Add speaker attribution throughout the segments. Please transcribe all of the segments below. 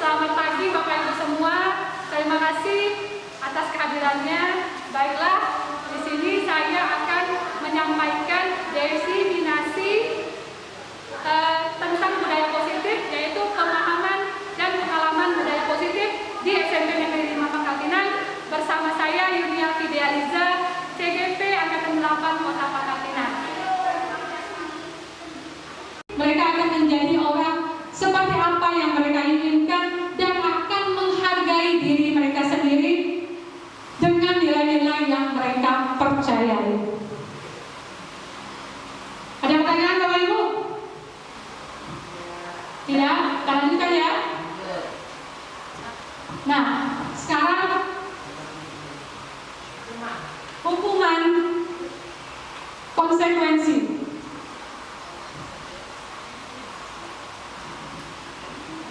Speaker 1: Selamat pagi Bapak Ibu semua. Terima kasih atas kehadirannya. Baiklah, di sini saya akan menyampaikan definisi tentang budaya positif, yaitu pemahaman dan pengalaman budaya positif di SMP Negeri 5 Pangkal Pinang bersama saya Yunia Fidealiza, CGP Angkatan 8 Kota Pangkal Pinang.
Speaker 2: Mereka akan menjadi orang seperti apa yang mereka inginkan dan akan menghargai diri mereka sendiri dengan nilai-nilai yang mereka percayai. Ada pertanyaan Bapak Ibu? Tidak? Kita lanjutkan ya. Nah, sekarang hukuman konsekuensi.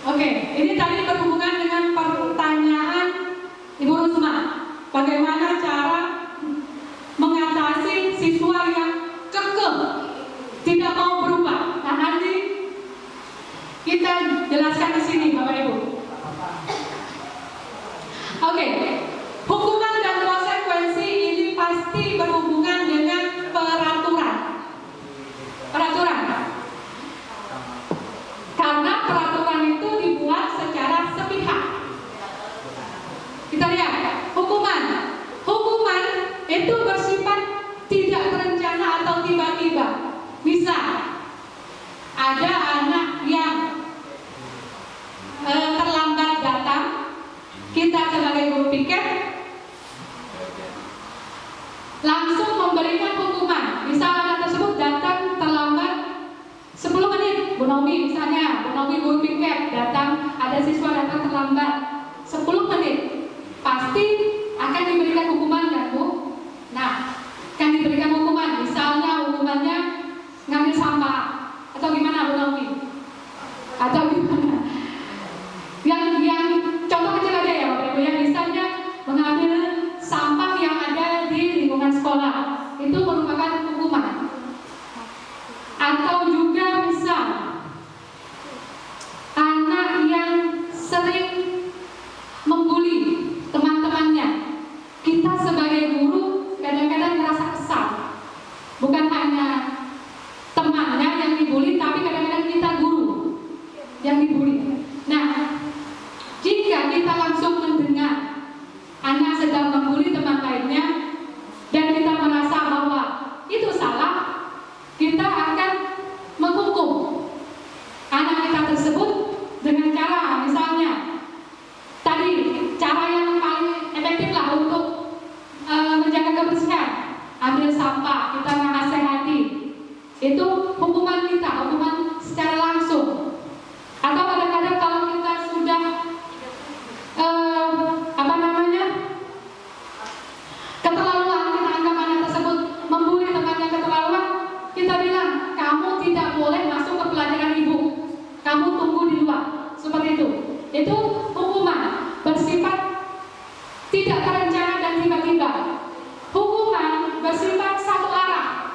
Speaker 2: Oke, ini tadi berhubungan dengan pertanyaan Ibu Rusma. Bagaimana cara mengatasi siswa yang kekeh, tidak mau berubah? Nah, nanti kita jelaskan di sini, Bapak Ibu. Oke, hukuman dan konsekuensi ini pasti berhubungan dengan peraturan. Karena peraturan itu dibuat secara sepihak. Kita lihat, hukuman itu bersifat tidak terencana atau tiba-tiba. Misal, ada anak yang terlambat datang, kita sebagai guru piket langsung memberikan hukuman. Misal anak tersebut datang terlambat 10 menit, Bu Nomi misalnya, Bu Nomi guru piket datang, ada siswa datang terlambat 10 menit, pasti akan diberikan hukuman kan Bu? Nah, akan diberikan hukuman, misalnya hukumannya ngambil sampah, atau gimana Bu Nomi? Atau gimana? Yang contoh kecil aja ya Bapak Ibu ya, misalnya mengambil sampah yang ada di lingkungan sekolah, itu merupakan hukuman. Atau juga misal anak yang sering membuli teman-temannya, kita sebagai guru kadang-kadang merasa kesal. Bukan hanya temannya yang dibuli, tapi kadang-kadang kita guru yang dibuli. Nah, jika kita langsung mendengar anak sedang membuli teman lainnya dan kita merasa bahwa itu salah, kita akan menghukum anak kita tersebut dengan cara, misalnya tadi cara yang paling efektif lah untuk menjaga kebersihan, ambil sampah, kita menasehati, itu hukuman kita, hukuman secara langsung. Atau kadang-kadang kalau kita sudah keterlaluan, kita anggap anak tersebut membuli temannya keterlaluan, kita bilang, kamu tidak boleh masuk ke pelajaran ibu, kamu tunggu di luar, seperti itu. Itu hukuman bersifat tidak terencana dan tiba-tiba. Hukuman bersifat satu arah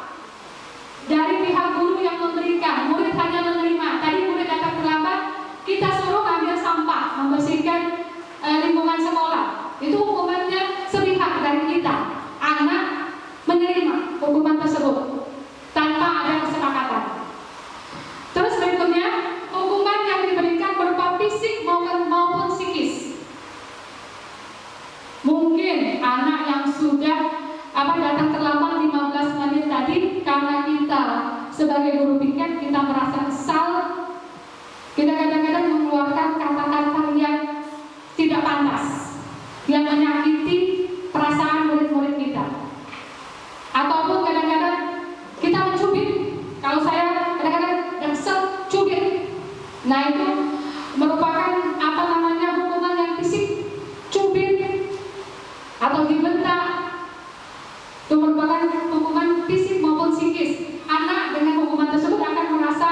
Speaker 2: dari pihak guru yang memberikan, murid hanya menerima. Tadi murid datang terlambat, kita suruh ambil sampah, membersihkan lingkungan sekolah. Itu hukumannya sepihak dari kita. Anak menerima hukuman tersebut tanpa ada kesepakatan. Terus berikutnya, hukuman yang diberikan berupa fisik maupun psikis. Mungkin anak yang sudah datang terlambat 15 menit tadi, karena kita sebagai guru piket kita merasa kesal, kita kadang-kadang mengeluarkan kata-kata yang tidak pantas, yang menyakiti perasaan murid-murid kita. Ataupun kadang-kadang kita mencubit. Kalau saya kadang-kadang kesel, cubit. Nah, itu merupakan hukuman yang fisik, cubit atau dibentak. Itu merupakan hukuman fisik maupun psikis. Anak dengan hukuman tersebut akan merasa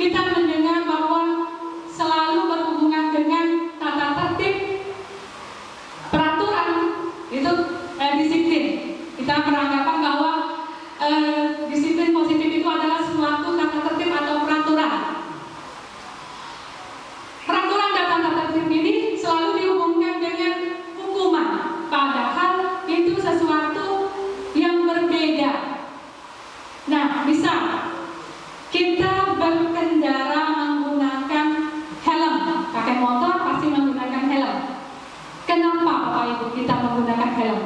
Speaker 2: kita mendengar bahwa selalu berhubungan dengan tata tertib, peraturan, itu disiplin. Kita beranggapan bahwa disiplin positif itu adalah suatu tata tertib atau peraturan. Peraturan dan tata tertib ini selalu dihubungkan dengan hukuman, padahal itu sesuatu yang berbeda. Nah, misal kita berkendara menggunakan helm, pakai motor pasti menggunakan helm. Kenapa Bapak Ibu kita menggunakan helm?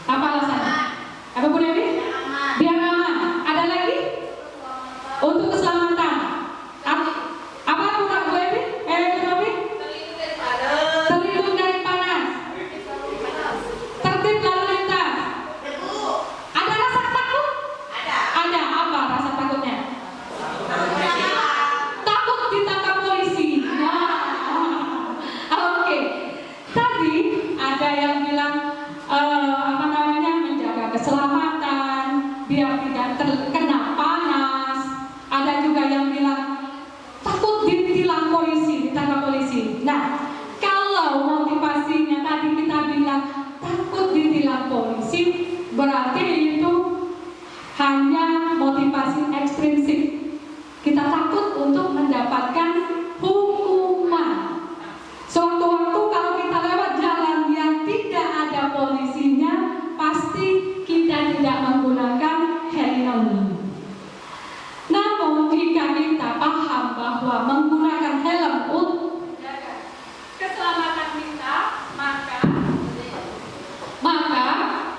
Speaker 2: Apa alasannya? Apa Bu Dewi? Biar aman. Ada lagi? Untuk keselamatan. Apa Bu Dewi? Bu Dewi? Terlindung dari panas. Tertib lalu lintas. Ada rasa takut? Ada. Apa rasa takutnya? Takut ditangkap polisi. Oke. Tadi ada yang bilang menjaga keselamatan biar tidak terkena panas. Ada juga yang bilang takut ditilang polisi, ditangkap polisi. Nah, kalau motivasinya tadi kita bilang takut ditilang polisi, berarti itu hanya motivasi ekstrinsik. Kita takut untuk mendapatkan hukuman. Sewaktu-waktu kalau kita lewat jalan yang tidak ada polisinya, pasti kita tidak menggunakan helm. Namun jika kita paham bahwa menggunakan helm untuk
Speaker 1: menjaga keselamatan kita,
Speaker 2: maka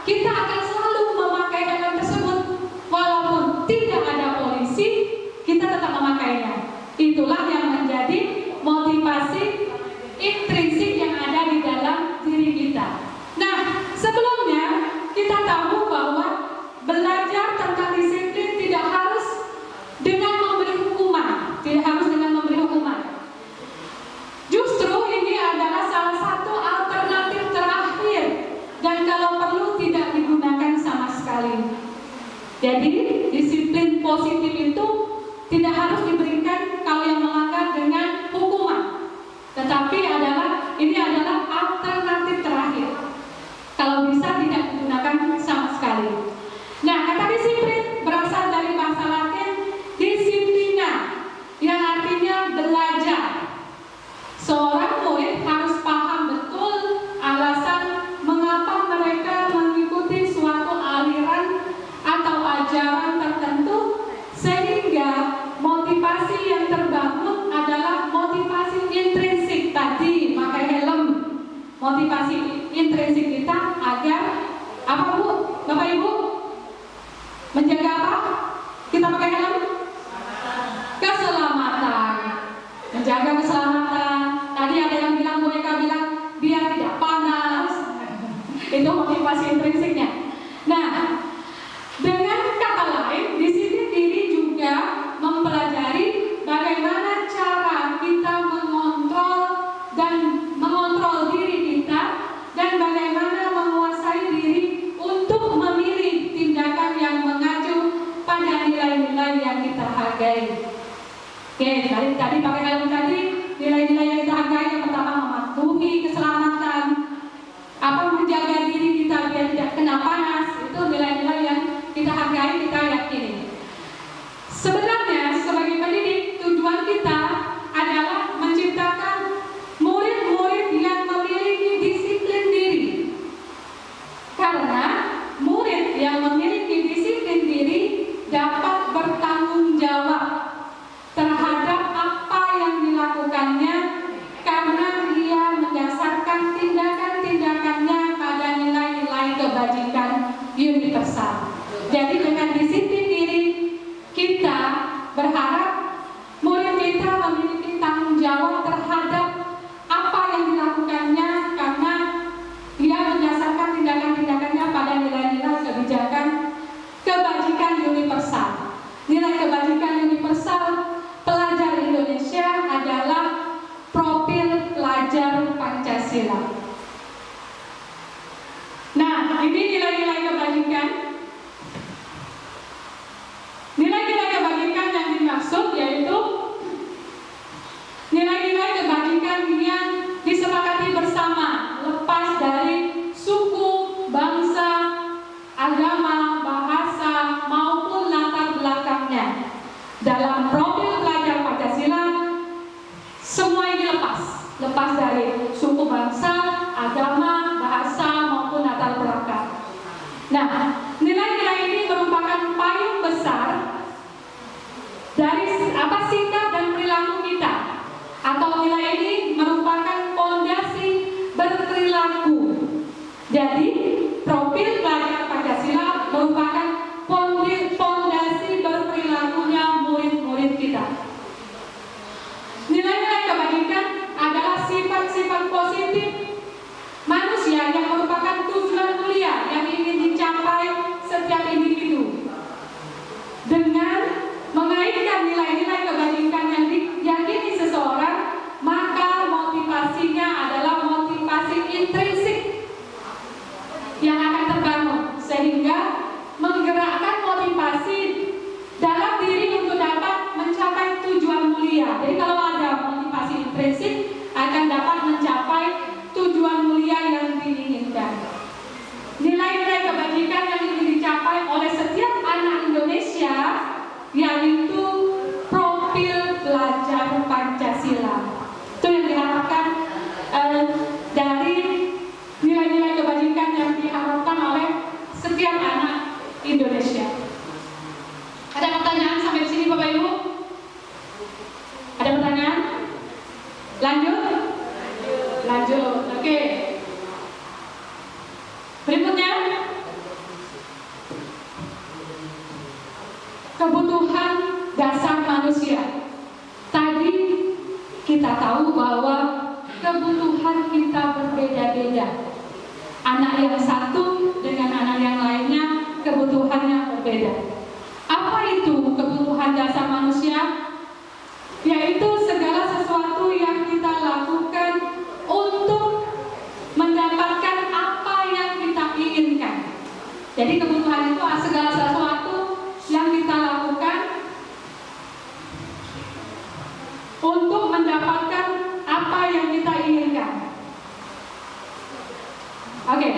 Speaker 2: kita akan selalu memakai helm tersebut. Walaupun tidak ada polisi, kita tetap memakainya. Itulah yang menjadi motivasi intrinsik yang ada di dalam diri kita. Nah, sebelumnya kita tahu bahwa belajar tentang disiplin tidak harus dengan memberi hukuman, tidak harus dengan memberi hukuman. Justru ini adalah salah satu alternatif terakhir, dan kalau perlu tidak digunakan sama sekali. Jadi disiplin positif itu tidak harus diberikan kalau yang melanggar dengan hukuman, tetapi ini adalah alternatif terakhir. Kalau bisa tidak digunakan sama sekali. Nah, kata disiplin berasal dari bahasa Latin disiplina, yang artinya belajar. Seorang murid harus paham betul alasan mengapa mereka mengikuti suatu aliran atau ajaran tertentu, sehingga motivasi yang terbangun adalah motivasi intrinsik tadi, pakai helm. Motivasi intrinsik kita agar apa Bu? Bapak Ibu? Menjaga apa? Kita pakai helm? Keselamatan. Menjaga keselamatan. Tadi ada yang bilang, Bu Eka bilang biar tidak panas. Itu motivasi intrinsiknya. Nah, dengan kata lain, di sini diri juga mempelajari bagaimana cara kita mengontrol diri kita, dan bagaimana menguasai diri untuk memilih tindakan yang mengacu pada nilai-nilai yang kita hargai. Oke, tadi pakai helm tadi, nilai-nilai yang kita hargai yang pertama mematuhi keselamatan, menjaga diri kita biar tidak kena panas, itu nilai-nilai yang kita hargai, kita yakini. Sebenarnya sebagai pendidik, tujuan kita adalah menciptakan murid-murid yang memiliki disiplin diri. Karena murid yang memiliki disiplin diri dapat bertanggung jawab terhadap apa yang dilakukannya, karena dia mendasarkan tindakan-tindakannya pada nilai-nilai kebajikan universal. Jadi dengan disiplin diri, kita berharap murid kita memiliki tanggung jawab terhadap apa yang dilakukannya, karena dia mendasarkan tindakan-tindakannya pada nilai-nilai kebajikan universal. Nilai kebajikan universal pelajar Indonesia adalah profil pelajar Pancasila. Nah, ini nilai-nilai kebajikan. Nilai-nilai kebajikan yang dimaksud Jadi, profil pelajar Pancasila merupakan fondasi berperilakunya murid-murid kita. Nilai-nilai kebajikan adalah sifat-sifat positif manusia yang merupakan tujuan mulia yang ingin dicapai setiap individu. Dengan mengaitkan nilai-nilai kebajikan yang diyakini seseorang, maka motivasinya adalah motivasi intrinsik yang akan terbangun, sehingga menggerakkan motivasi dalam diri untuk dapat mencapai tujuan mulia. Jadi kalau ada motivasi intrinsik, akan dapat mencapai tujuan mulia yang diinginkan. Nilai-nilai kebajikan yang ingin dicapai oleh setiap anak Indonesia yaitu profil belajar Pancasila. Itu yang diharapkan dari nilai-nilai kebajikan yang diharapkan oleh setiap anak Indonesia. Ada pertanyaan sampai sini Bapak Ibu? Ada pertanyaan? Lanjut? Lanjut, oke. Berikutnya, kebutuhan dasar manusia. Tadi kita tahu bahwa kebutuhan kita berbeda-beda. Anak yang satu dengan anak yang lainnya kebutuhannya berbeda. Apa itu kebutuhan dasar manusia? Yaitu segala sesuatu yang kita lakukan untuk mendapatkan apa yang kita inginkan. Jadi kebutuhan itu segala sesuatu yang kita lakukan untuk mendapatkan apa yang kita inginkan. Oke.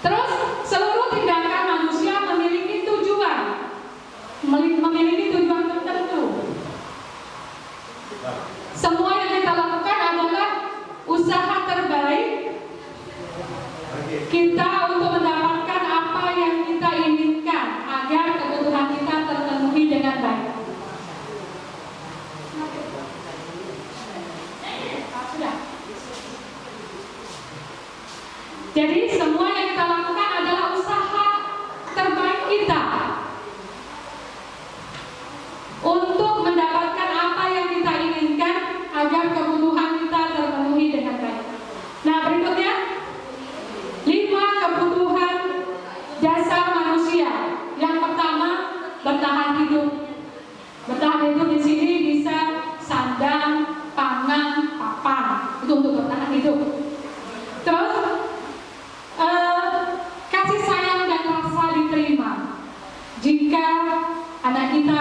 Speaker 2: Terus seluruh tindakan manusia memiliki tujuan, memiliki tujuan tertentu. Semua yang kita lakukan adalah usaha terbaik kita untuk mendapatkan apa yang kita inginkan agar kebutuhan kita terpenuhi dengan baik. Sudah. Jadi semua yang kita lakukan adalah usaha terbaik kita untuk mendapatkan apa yang kita inginkan agar kebutuhan kita terpenuhi dengan baik. Nah, berikutnya 5 kebutuhan dasar manusia. Yang pertama, bertahan hidup. Bertahan hidup di sini bisa sandang, pangan, papan. Itu untuk bertahan hidup. Terus kasih sayang dan rasa diterima. Jika anak kita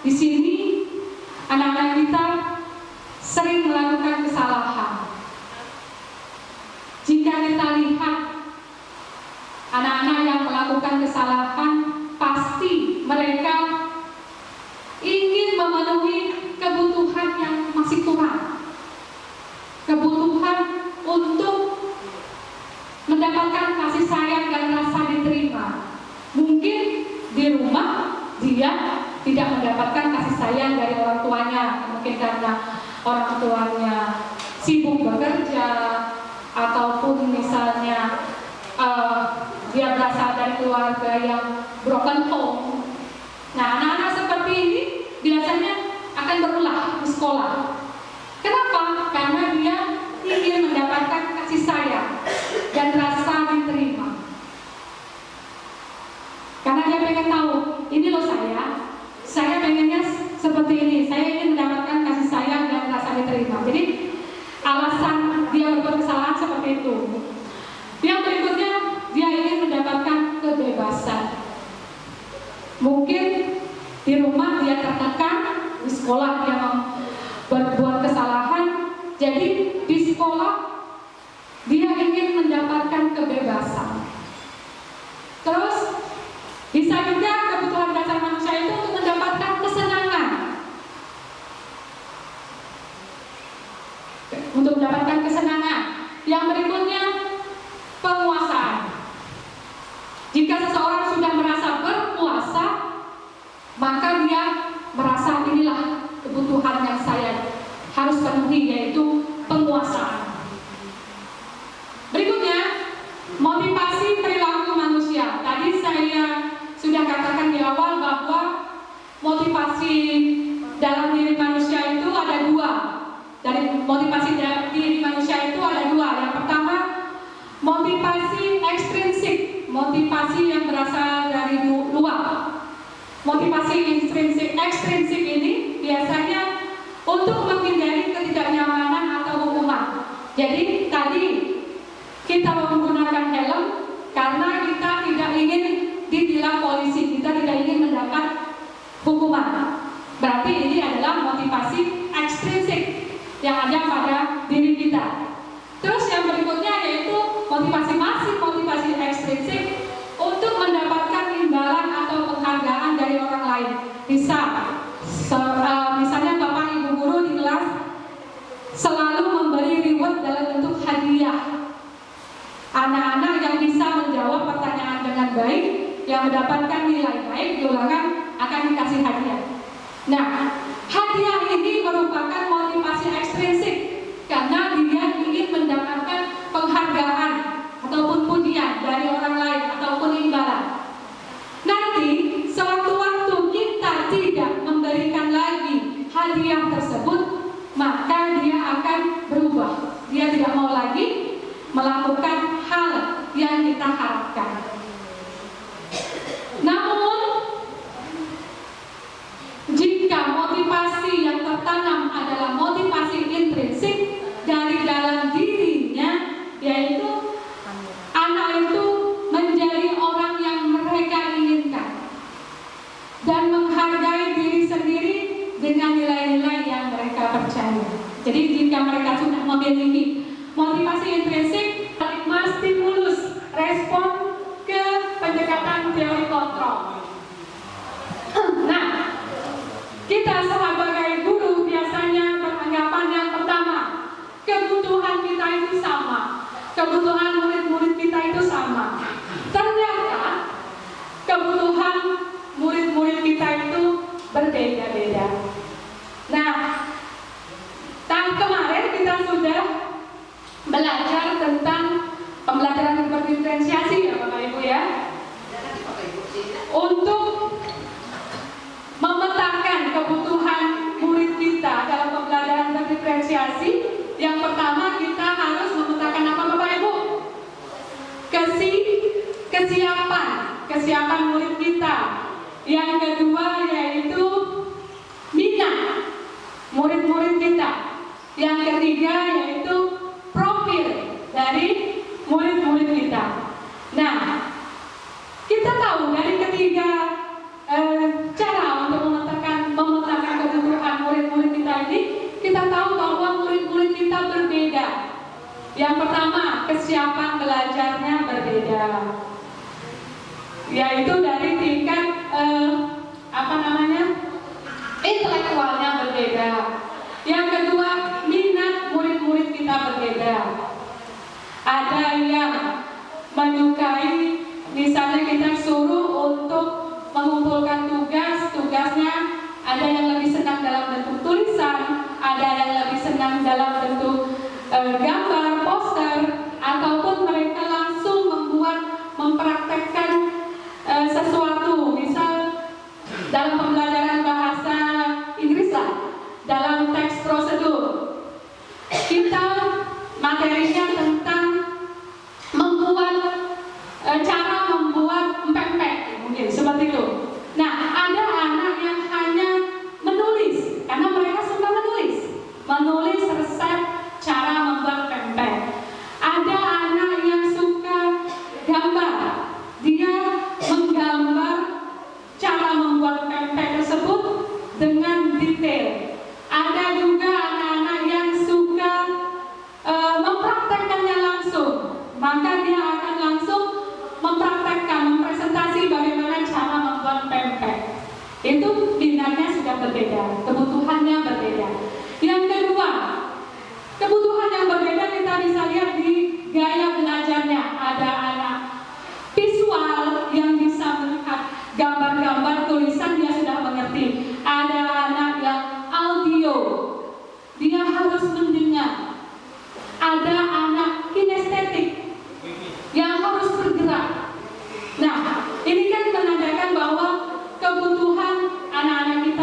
Speaker 2: di sini, anak-anak kita sering melakukan kesalahan. Jika kita lihat anak-anak yang melakukan kesalahan, pasti mereka ingin memenuhi kebutuhan yang masih kurang. Kebutuhan untuk mendapatkan kasih sayang dan rasa diterima. Mungkin di rumah dia tidak mendapatkan kasih sayang dari orang tuanya, mungkin karena orang tuanya sibuk bekerja, ataupun misalnya dia berasal dari keluarga yang broken home. Nah, anak-anak seperti ini biasanya akan berulah di sekolah. Kenapa? Karena dia ingin mendapatkan kasih sayang dan rasa diterima. Karena dia pengen tahu, ini loh saya pengennya seperti ini, saya ingin mendapatkan kasih sayang dan rasa diterima. Jadi alasan dia berbuat kesalahan seperti itu. Yang berikutnya, dia ingin mendapatkan kebebasan. Mungkin di rumah dia tertekan, di sekolah dia berbuat kesalahan, jadi di sekolah dia ingin mendapatkan kebebasan. Terus bisa juga kebutuhan dasar manusia itu untuk mendapatkan kesenangan. Untuk mendapatkan kesenangan. Yang berikutnya, penguasaan. Jika seseorang sudah merasa berkuasa, maka dia merasa inilah kebutuhan yang saya harus penuhi, yaitu penguasaan. Berikutnya, motivasi dalam diri manusia itu ada dua. Dari motivasi dalam diri manusia itu ada dua. Yang pertama, motivasi ekstrinsik, motivasi yang berasal dari luar. Motivasi ekstrinsik ini biasanya untuk menghindari ketidaknyamanan atau hukuman. Jadi tadi kita menggunakan helm karena kita tidak ingin ditilang polisi, kita tidak ingin mendapat hukuman. Berarti ini adalah motivasi ekstrinsik yang ada pada diri kita. Terus yang berikutnya yaitu motivasi ekstrinsik untuk mendapatkan imbalan atau penghargaan dari orang lain. Misalnya Bapak Ibu guru di kelas selalu memberi reward dalam bentuk hadiah. Anak-anak yang bisa menjawab pertanyaan dengan baik, yang mendapatkan nilai baik di ulangan akan dikasih hadiah. Nah, hadiah ini merupakan motivasi ekstrinsik karena dia ingin mendapatkan penghargaan ataupun pujian dari orang lain ataupun imbalan. Nanti sewaktu-waktu kita tidak memberikan lagi hadiah tersebut, maka dia akan berubah. Dia tidak mau lagi melakukan hal yang kita harapkan. Namun jika motivasi yang tertanam adalah motivasi intrinsik dari dalam dirinya, yaitu anak itu menjadi orang yang mereka inginkan dan menghargai diri sendiri dengan nilai-nilai yang mereka percaya. Jadi jika mereka sudah memiliki motivasi intrinsik, paradigma stimulus respon ke pendekatan teori kontrol. Nah, kita sebagai guru biasanya beranggapan yang pertama, kebutuhan kita itu sama, kebutuhan murid-murid kita itu sama. Ternyata kebutuhan murid-murid kita itu berbeda-beda. Nah, tahun kemarin kita sudah belajar tentang pembelajaran berdiferensiasi ya Bapak Ibu ya, untuk memetakan kebutuhan murid kita dalam pembelajaran berdiferensiasi. Yang pertama kita harus memetakan apa Bapak Ibu? Kesiapan murid kita. Yang kedua yaitu minat murid-murid kita. Yang ketiga yaitu profil dari murid-murid kita. Nah, kita tahu dari ketiga cara untuk memetakan kebutuhan murid-murid kita ini, kita tahu bahwa murid-murid kita berbeda. Yang pertama, kesiapan belajarnya berbeda, yaitu dari tingkat intelektualnya berbeda. Yang kedua, minat murid-murid kita berbeda. Ada yang menyukai, misalnya kita suruh untuk mengumpulkan tugasnya ada yang lebih senang dalam bentuk tulisan, ada yang lebih senang dalam bentuk gambar, poster, ataupun mereka langsung mempraktekkan sesuatu, misal dalam pembelajaran bahasa Inggris lah, dalam teks prosedur. Kita materinya tentang cara membuat empek-empek, mungkin seperti itu. Nah, ada anak yang hanya menulis, karena mereka suka menulis resep cara membuat pempek. Ada anak yang suka gambar, dia menggambar cara membuat pempek tersebut dengan detail. Ada juga anak-anak yang suka mempraktekkannya langsung, maka dia akan langsung mempresentasi bagaimana cara membuat pempek. Itu minatnya sudah berbeda, kebutuhannya berbeda. Yang kedua, kebutuhan yang berbeda kita bisa lihat di gaya belajarnya. Ada anak visual yang bisa melihat gambar-gambar tulisan, dia sudah mengerti. Ada anak yang audio, dia harus mendengar. Ada anak kinestetik yang harus bergerak. Nah, ini kan menandakan bahwa kebutuhan anak-anak kita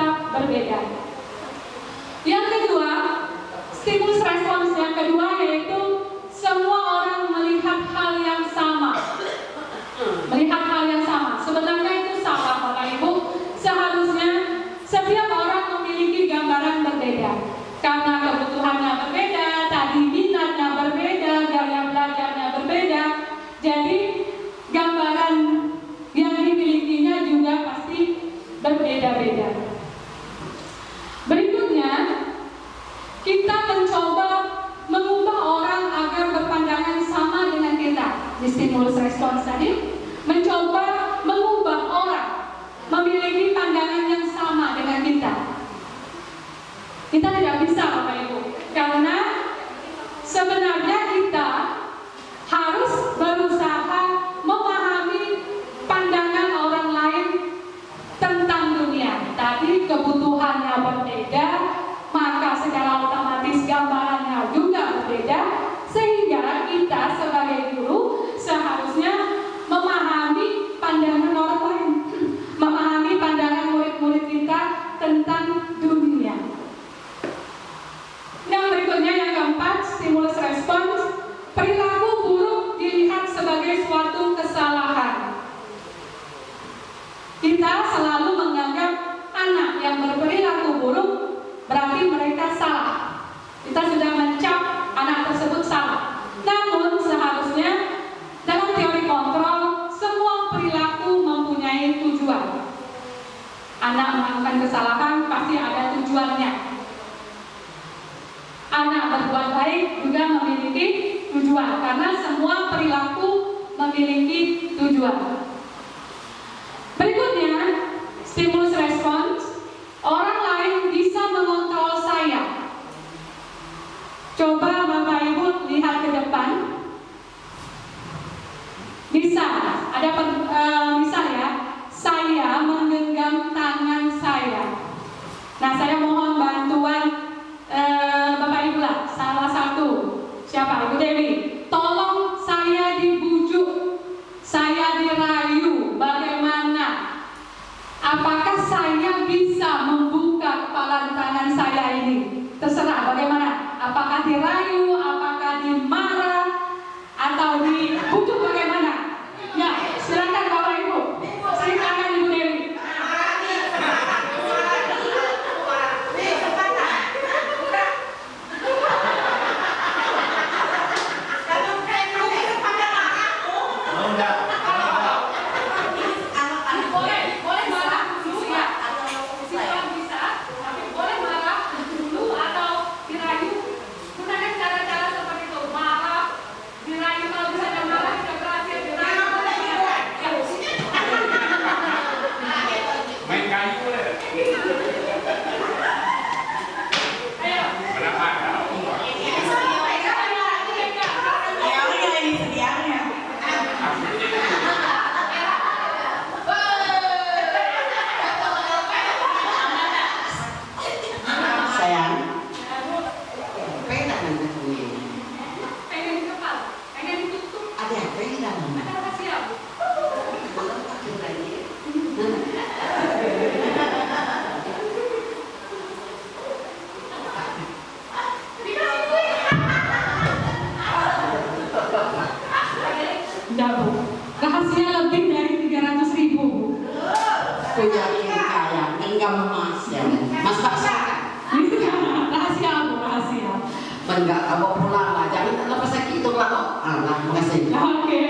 Speaker 2: kita sudah mencap anak tersebut salah. Namun seharusnya dalam teori kontrol semua perilaku mempunyai tujuan. Anak melakukan kesalahan pasti ada tujuannya. Anak berbuat baik juga memiliki tujuan, karena semua perilaku memiliki tujuan. Berikutnya, stimulus respons. Orang lain bisa mengontrol saya. Coba Bapak Ibu lihat ke depan. Misal, misal ya, saya menggenggam tangan saya. Nah, saya mohon bantuan Bapak Ibu lah, salah satu. Siapa? Ibu Dewi. Tolong saya dibujuk, saya dirayu. Bagaimana? Apakah saya bisa membuka kepala tangan saya ini? Terserah bagaimana. Apakah dirayu, apakah dimarah, atau dibujuk bagaimana? Ya, silakan Bapak Ibu. Silakan Ibu Dewi. Boleh marah dulu ya. Silakan bisa, tapi boleh marah dulu atau dirayu. Gunakan cara-cara seperti itu. Marah, dirayu, kalau bisa ada marah tidak berhasil, dirayu.
Speaker 3: Main kayu boleh?
Speaker 2: Ayo.
Speaker 3: Berapa?
Speaker 4: Sayang, pengen nanda gue.
Speaker 2: Pengen di kepala, pengen ditutup.
Speaker 4: Ada apa yang nanda?
Speaker 2: Ada rahasia, Bu. Enggak, Bu. Rahasia lebih dari 300.000, Bu.
Speaker 4: Punya kaya, enggak emas ya. Mas paksakan.
Speaker 2: Rahasia, Bu, rahasia.
Speaker 4: Enggak kamu pulang lah. Jangan lepas sakit itu lah. Allah, makasih.
Speaker 2: Oke.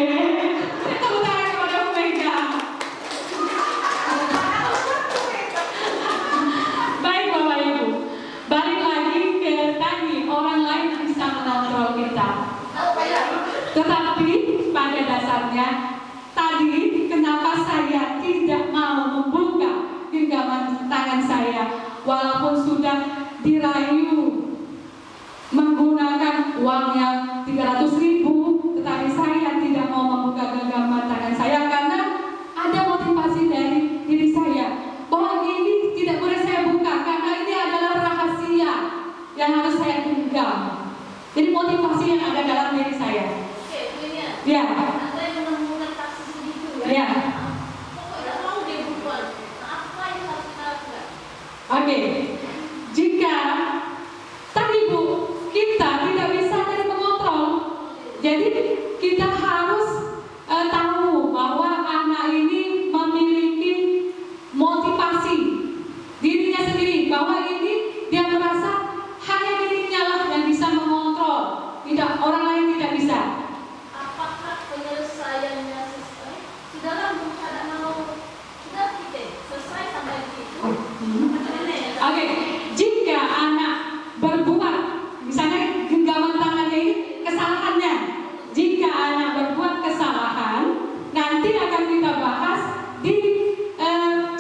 Speaker 2: Tepuk tangan kepada Bu Mega. Baik Bapak Ibu, balik lagi ke tadi, orang lain bisa mengontrol kita. Tetapi pada dasarnya tadi kenapa saya tidak mau membuka genggaman tangan saya walaupun sudah dirayu menggunakan uang yang 300.000, tetapi saya tidak mau membuka genggaman tangan saya karena ada motivasi dari diri saya bahwa ini tidak boleh saya buka karena ini adalah rahasia yang harus saya genggam. Jadi motivasi yang ada dalam diri saya. Ya.
Speaker 5: Ada yang menemukan taksi segitu ya?
Speaker 2: Ya.
Speaker 5: Pokoknya mau dia buruan. Apa yang harus kita lakukan?
Speaker 2: Oke. Jika tadi Bu, kita tidak bisa dari mengontrol. Jadi kita harus tahu bahwa anak ini memiliki motivasi dirinya sendiri, bahwa ini dia merasa hanya dirinya lah yang bisa mengontrol, tidak orang lain tidak bisa.
Speaker 5: Apakah penyelesaiannya selesai? Sudahlah ada mau sudah kita selesai sampai di situ.
Speaker 2: Oke, jika anak berbuat, misalnya genggaman tangannya ini kesalahannya. Jika anak berbuat kesalahan, nanti akan kita bahas di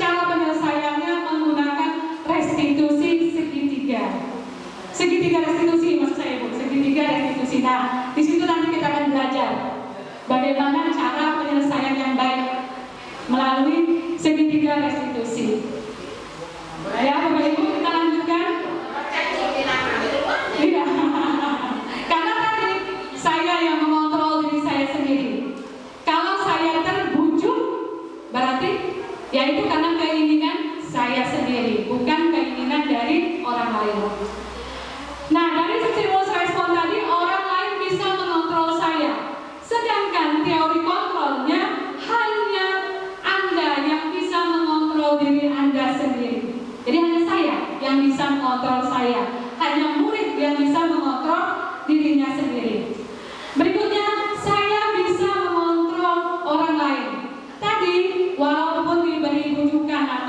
Speaker 2: cara penyelesaiannya menggunakan restitusi segitiga. Segitiga restitusi maksud saya Bu, segitiga restitusi. Nah, di situ nanti kita akan belajar bagaimana cara penyelesaian yang baik melalui segitiga restitusi. Ya, Bapak Ibu, kita lanjutkan. Iya. Karena tadi saya yang mengontrol diri saya sendiri. Kalau saya terbujuk, berarti ya itu karena keinginan saya sendiri, bukan keinginan dari orang lain. Nah, dari stimulus respon tadi, orang lain bisa mengontrol saya. Sedangkan teori kontrolnya hanya Anda yang bisa mengontrol diri Anda sendiri. Jadi hanya saya yang bisa mengontrol saya. Hanya murid yang bisa mengontrol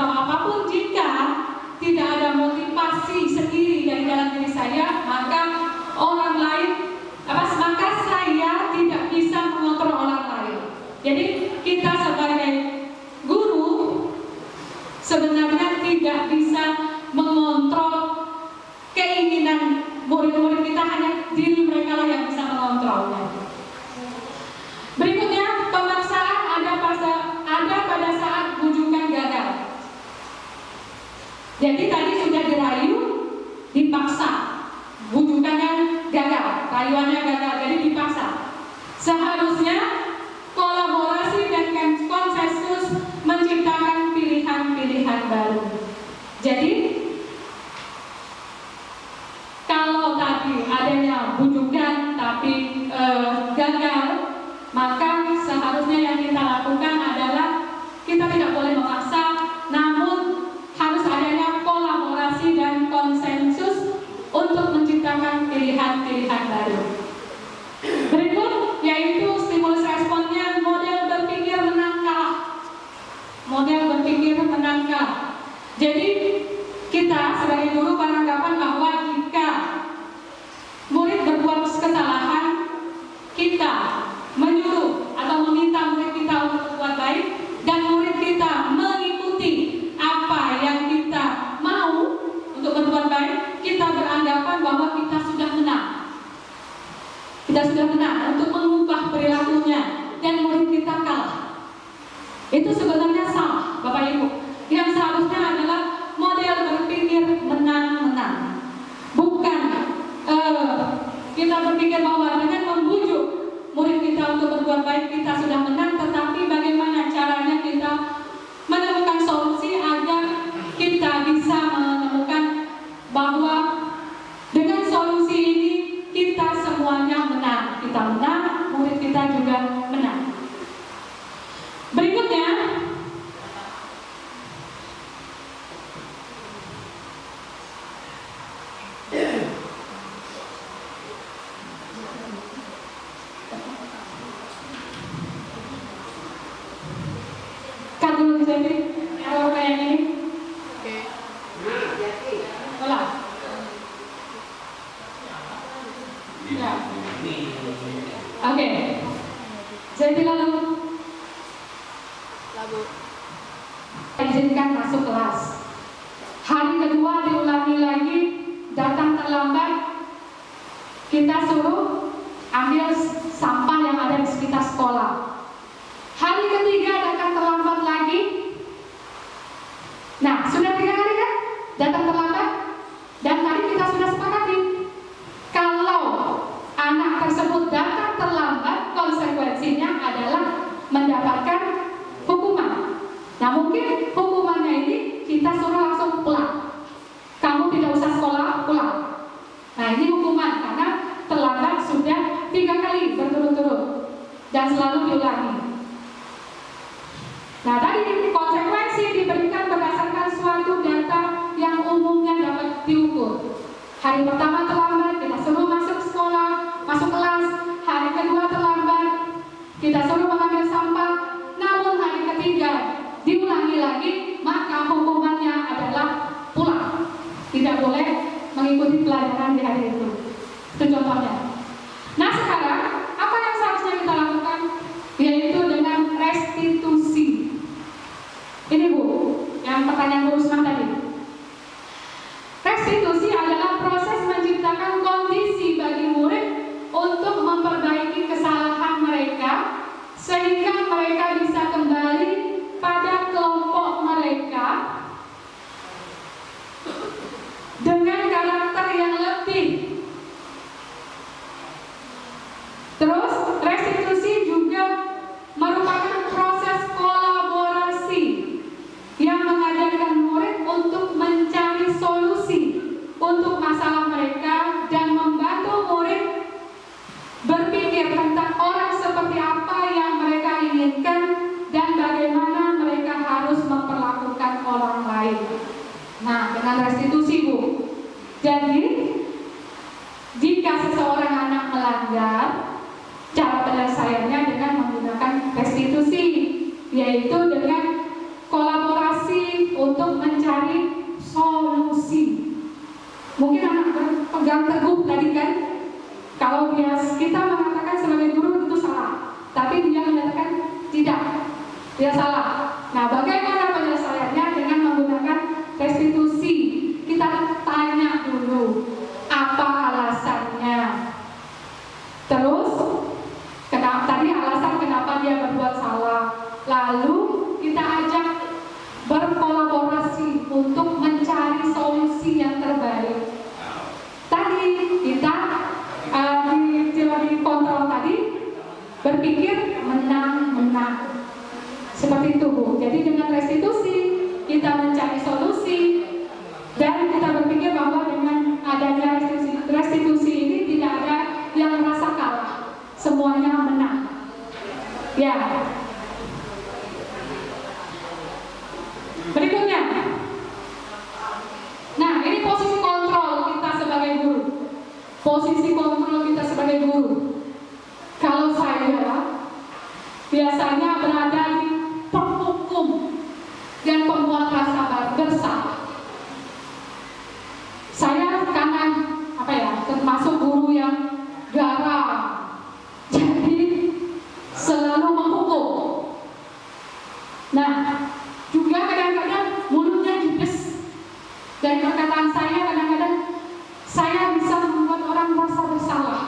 Speaker 2: atau apapun, jika tidak ada motivasi sendiri dari dalam diri saya, maka orang lain, maka saya tidak bisa mengontrol orang lain. Jadi kita sebagai guru sebenarnya tidak bisa mengontrol keinginan murid-murid kita, hanya diri mereka lah yang bisa mengontrolnya. Berikutnya, pemaksaan ada pada saat bujukan gagal. Jadi tadi sudah dirayu, dipaksa, bujukannya gagal, rayuannya gagal, jadi dipaksa. Seharusnya kolaborasi dan konsensus menciptakan pilihan-pilihan baru. Jadi kalau tadi adanya bujukan tapi gagal, maka seharusnya yang kita lakukan adalah kita tidak boleh memaksa, namun harus adanya kolaborasi dan konsensus untuk menciptakan pilihan-pilihan baru. Berikut yaitu stimulus responnya, model berpikir menang kalah. Model berpikir menang kalah. Jadi kita sebagai guru beranggapan bahwa jika murid berbuat kesalahan, kita menyuruh atau meminta murid kita untuk berbuat baik, dan murid kita mengikuti apa yang kita mau untuk berbuat baik, kita beranggapan bahwa kita sudah menang. Kita sudah menang untuk mengubah perilakunya, dan murid kita kalah. Itu sebenarnya salah, Bapak Ibu. Yang seharusnya adalah model berpikir menang-menang. Bukan kita berpikir bahwa dengan membujuk murid kita untuk berbuat baik kita sudah menang, tetapi bagaimana caranya kita menemukan solusi agar kita bisa menemukan bahwa dengan solusi ini kita semuanya menang. Kita menang, murid kita juga menang. Berikutnya, kan dulu jadi error kayak ini. Ulang. Ya. Oke. Jadi lalu izinkan masuk kelas. Hari kedua diulangi lagi, datang terlambat, kita suruh ambil sampah yang ada di sekitar sekolah. Hari ketiga datang terlambat lagi. Nah, sudah 3 kali kan datang terlambat, dan tadi kita sudah sepakati kalau anak tersebut datang terlambat, konsekuensinya adalah mendapatkan hukuman. Nah, mungkin hukumannya ini kita suruh langsung pulang. Kamu tidak usah sekolah, pulang. Nah, ini hukuman karena terlambat sudah 3 kali berturut-turut dan selalu diulangi. Nah, tadi konsekuensi diberikan berdasarkan suatu data yang umumnya dapat diukur. Hari pertama terlambat, kita suruh masuk sekolah, masuk kelas. Hari kedua terlambat, kita suruh mengambil sampah. Namun hari ketiga diulangi lagi, maka hukumannya adalah pulang. Tidak boleh mengikuti pelajaran di hari itu. Itu contohnya. Nah, sekarang apa yang seharusnya kita lakukan? Yaitu dengan restitusi. Ini Bu, yang pertanyaan Bu Rusman tadi. Restitusi adalah proses menciptakan kondisi bagi murid untuk memperbaiki kesalahan mereka sehingga mereka bisa kembali pada kelompok mereka dengan karakter yang lebih. Terus restitusi juga merupakan proses kolaborasi yang mengajarkan murid kita mengatakan sebagai guru itu salah, tapi dia menyatakan tidak, dia salah. Nah, bagaimana penyelesaiannya? Dengan menggunakan restitusi. Kita tanya dulu apa alasannya. Terus tadi alasan kenapa dia berbuat salah. Lalu kita ajak berkolaborasi untuk mencari solusi yang terbaik. Tadi kita di kontrol tadi berpikir menang-menang. Seperti itu, Bu. Jadi dengan restitusi kita mencari solusi dan kita berpikir bahwa dengan adanya restitusi ini tidak ada yang merasa kalah, semuanya menang. Ya. Berikutnya. Nah, ini posisi kontrol kita sebagai guru. Posisi kontrol kita sebagai guru. Kalau saya biasanya berada di penghukum dan pembuat rasa bersalah. Saya karena termasuk guru yang garang, jadi selalu menghukum. Nah, juga kadang-kadang mulutnya judes. Dan perkataan saya kadang-kadang saya bisa membuat orang merasa bersalah.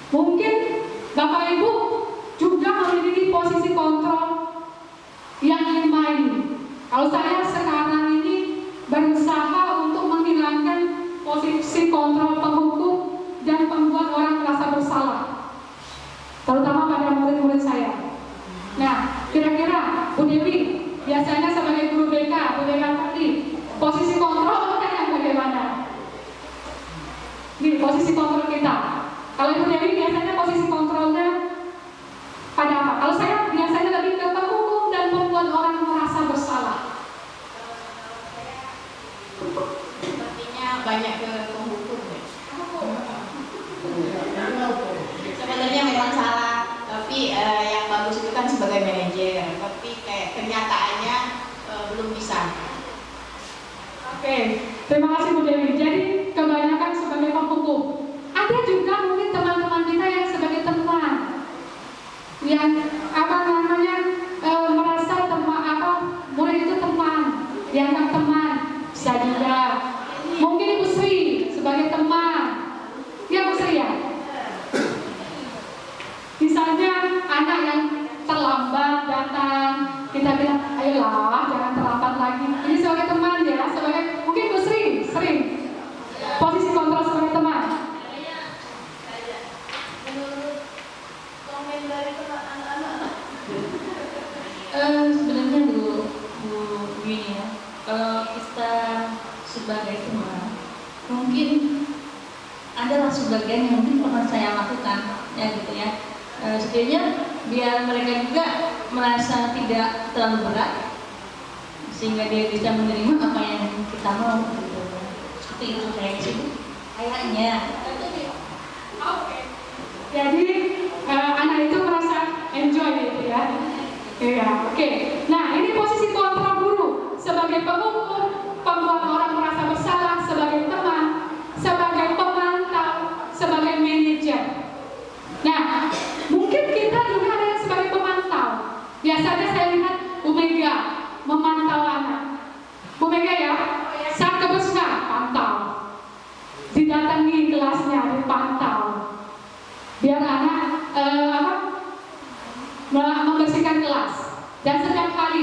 Speaker 2: Mungkin Bapak Ibu juga memiliki posisi kontrol yang ingin main. Kalau saya sekarang ini berusaha untuk menghilangkan posisi kontrol penghukum dan membuat orang merasa bersalah, terutama pada murid-murid saya. Nah, kira-kira Bu Dewi biasanya sebagai guru BK, Bu Dewi tadi posisi kontrolnya yang bagaimana? Ini posisi kontrol kita. Kalau Ibu Dewi biasanya posisi kontrolnya pada apa? Kalau saya biasanya lebih ke penghukum dan membuat orang merasa bersalah.
Speaker 4: Sepertinya banyak ke penghukum ya. Sebenarnya memang salah, tapi yang bagus itu kan sebagai manajer, tapi kayak kenyataannya belum bisa.
Speaker 2: Oke, terima kasih Bu Dewi. Jadi kebanyakan sebagai penghukum. Ada juga mungkin teman-teman kita yang sebagai teman, yang merasa murid itu teman, dianggap teman, bisa juga. Mungkin Ibu Sri sebagai teman, ya Bu Sri ya. Misalnya anak yang terlambat datang, kita bilang, ayolah jangan terlambat lagi. Ini sebagai teman ya, mungkin Bu Sri sering posisi kontrol sebagai teman.
Speaker 5: Menurut komen dari anak-anak,
Speaker 3: sebenarnya Bu Wini ya, kalau kita sebagai teman, mungkin adalah sebagian yang mungkin pernah saya lakukan, ya gitu ya. Setidaknya biar mereka juga merasa tidak terlalu berat, sehingga dia bisa menerima apa yang kita mau gitu. Seperti itu kayaknya.
Speaker 2: Oke. Jadi anak itu merasa enjoy gitu ya. Iya, oke. Nah, ini posisi kontrol guru sebagai penghukum, pembuat orang merasa bersalah, sebagai teman, sebagai pemantau, sebagai manajer. Nah, mungkin kita juga ada yang sebagai pemantau. Biasanya saya lihat Bu Mega memantau anak. Bu Mega ya, saat kebesar pantau, didatangi kelasnya, dipantau, biar anak membersihkan kelas. Dan setiap kali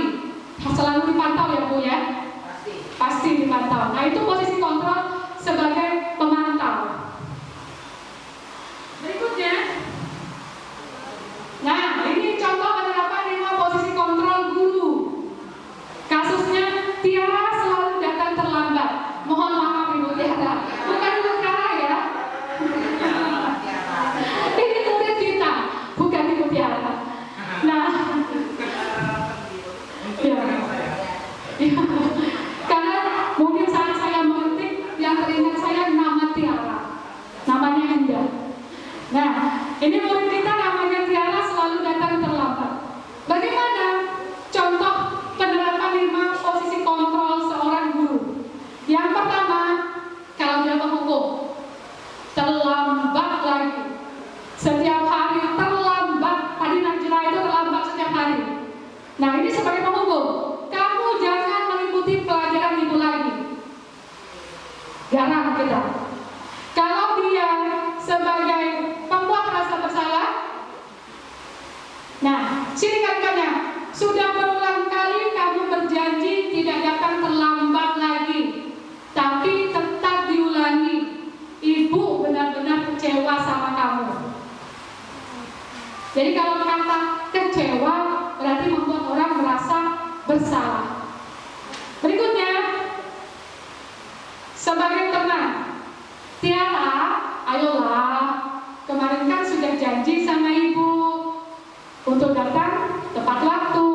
Speaker 2: depan kita. Kalau dia sebagai pembuat rasa bersalah, nah, sini kalimatnya, sudah berulang kali kamu berjanji tidak akan terlambat lagi, tapi tetap diulangi. Ibu benar-benar kecewa sama kamu. Jadi kalau kata kecewa berarti membuat orang merasa bersalah. Berikutnya, sebagai teman, Tiara, ayolah, kemarin kan sudah janji sama ibu untuk datang tepat waktu,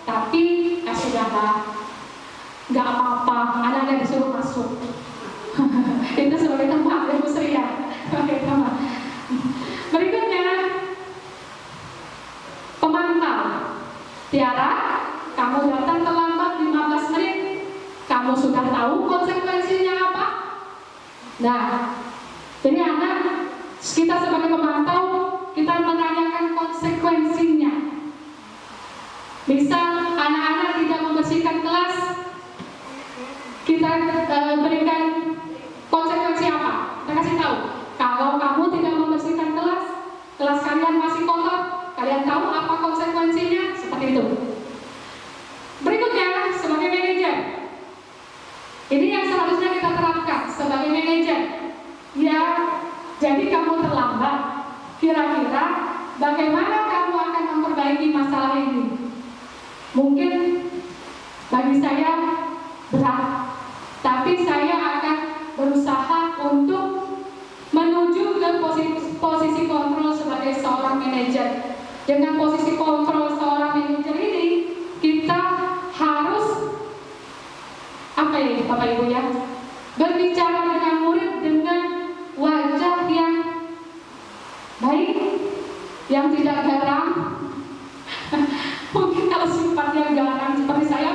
Speaker 2: tapi sudahlah, nggak apa-apa, anak-anak disuruh masuk. Itu sebagai teman, Ibu Sri ya, sebagai teman. Berikutnya, pemantau. Tiara, kamu datang terlambat 15 menit, kamu sudah tahu konsekuensinya apa? Nah, jadi anak, kita sebagai pemantau, kita menanyakan konsekuensinya. Misal anak-anak tidak membersihkan kelas, kita berikan konsekuensi apa? Kita kasih tahu, kalau kamu tidak membersihkan kelas, kelas kalian masih kotor, kalian tahu apa konsekuensinya? Seperti itu. Berikutnya, sebagai manajer, ini yang seharusnya kita terapkan sebagai manajer. Ya, jadi kamu terlambat, kira-kira bagaimana kamu akan memperbaiki masalah ini? Mungkin bagi saya berat, tapi saya akan berusaha untuk menuju ke posisi kontrol sebagai seorang manajer. Dengan posisi kontrol seorang manajer ini, kita harus apa ya Bapak Ibu ya? Berbicara dengan murid dengan wajah yang baik, yang tidak garang. Mungkin kalau sifatnya garang seperti saya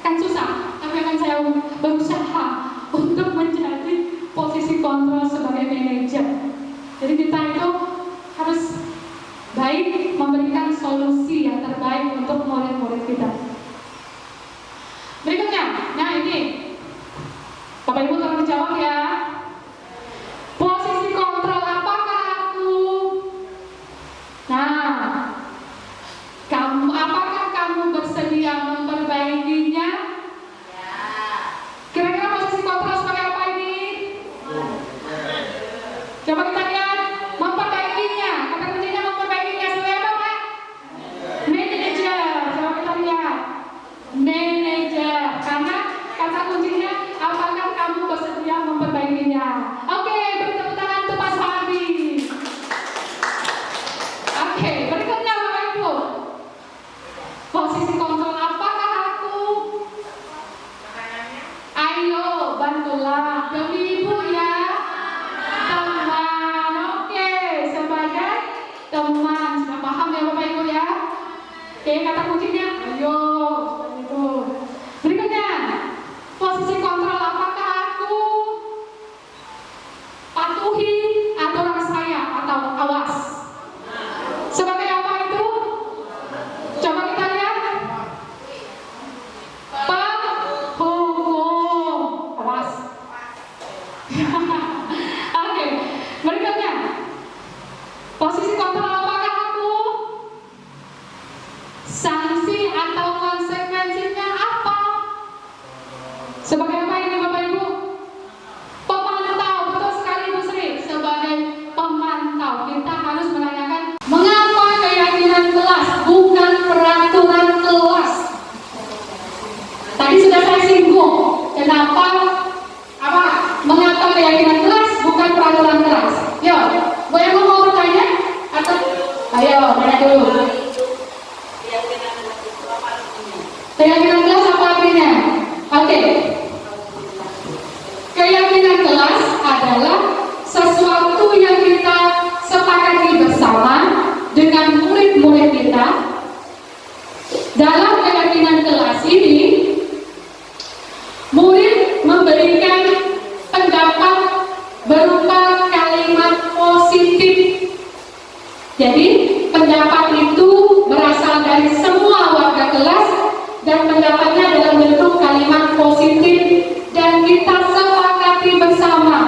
Speaker 2: kan susah, tapi akan saya berusaha untuk menjadi posisi kontrol sebagai manajer. Jadi kita itu harus baik, memberikan solusi yang terbaik untuk murid-murid kita. Berikutnya, nah ini Bapak Ibu tolong dijawab ya. Posisi kontrol apakah aku? Nah, apakah kamu bersedia memperbaikinya? Kira-kira posisi kontrol sebagai apa ini? Coba kita lihat, memperbaikinya. Kata kuncinya memperbaikinya sebagai apa, Pak? Manager. Coba kita lihat, manager. Karena kata kuncinya, apakah kamu bersedia memperbaikinya? Oke, beri tepuk tangan untuk Pak Sandi. Oke, berikutnya Bapak Ibu. Posisi kontrol apakah aku? Ayo, bantulah demi ibu ya. Teman, oke, sebagai teman. Sudah paham ya Bapak Ibu ya? Oke, kata kuncinya, ayo, seperti itu. Berikutnya, posisi kontrol apakah aku? Patuhi aturan saya atau awas. Sebagai apa itu? Coba kita lihat. Penghukum. Awas. Oke. Berikutnya. Posisi kontrol apakah aku? Sanksi atau konsekuensinya apa? Sebagai apa ini Bapak Ibu? Pemantau. Betul sekali Bu Sri. Sebagai pemantau kita harus menanyakan mengapa keyakinan kelas bukan peraturan kelas. Tadi sudah saya singgung. Kenapa? Mengapa keyakinan kelas bukan peraturan kelas? Yo, Bu yang mau bertanya? Atau ayo, tanya dulu. Keyakinan kelas apa artinya? Oke. Keyakinan kelas adalah sesuatu yang kita sepakati bersama dengan murid-murid kita. Dalam keyakinan kelas ini, murid memberikan pendapat berupa kalimat positif. Jadi, pendapat itu berasal dari semua warga kelas dan pendapatnya dalam bentuk kalimat positif dan kita sepakati bersama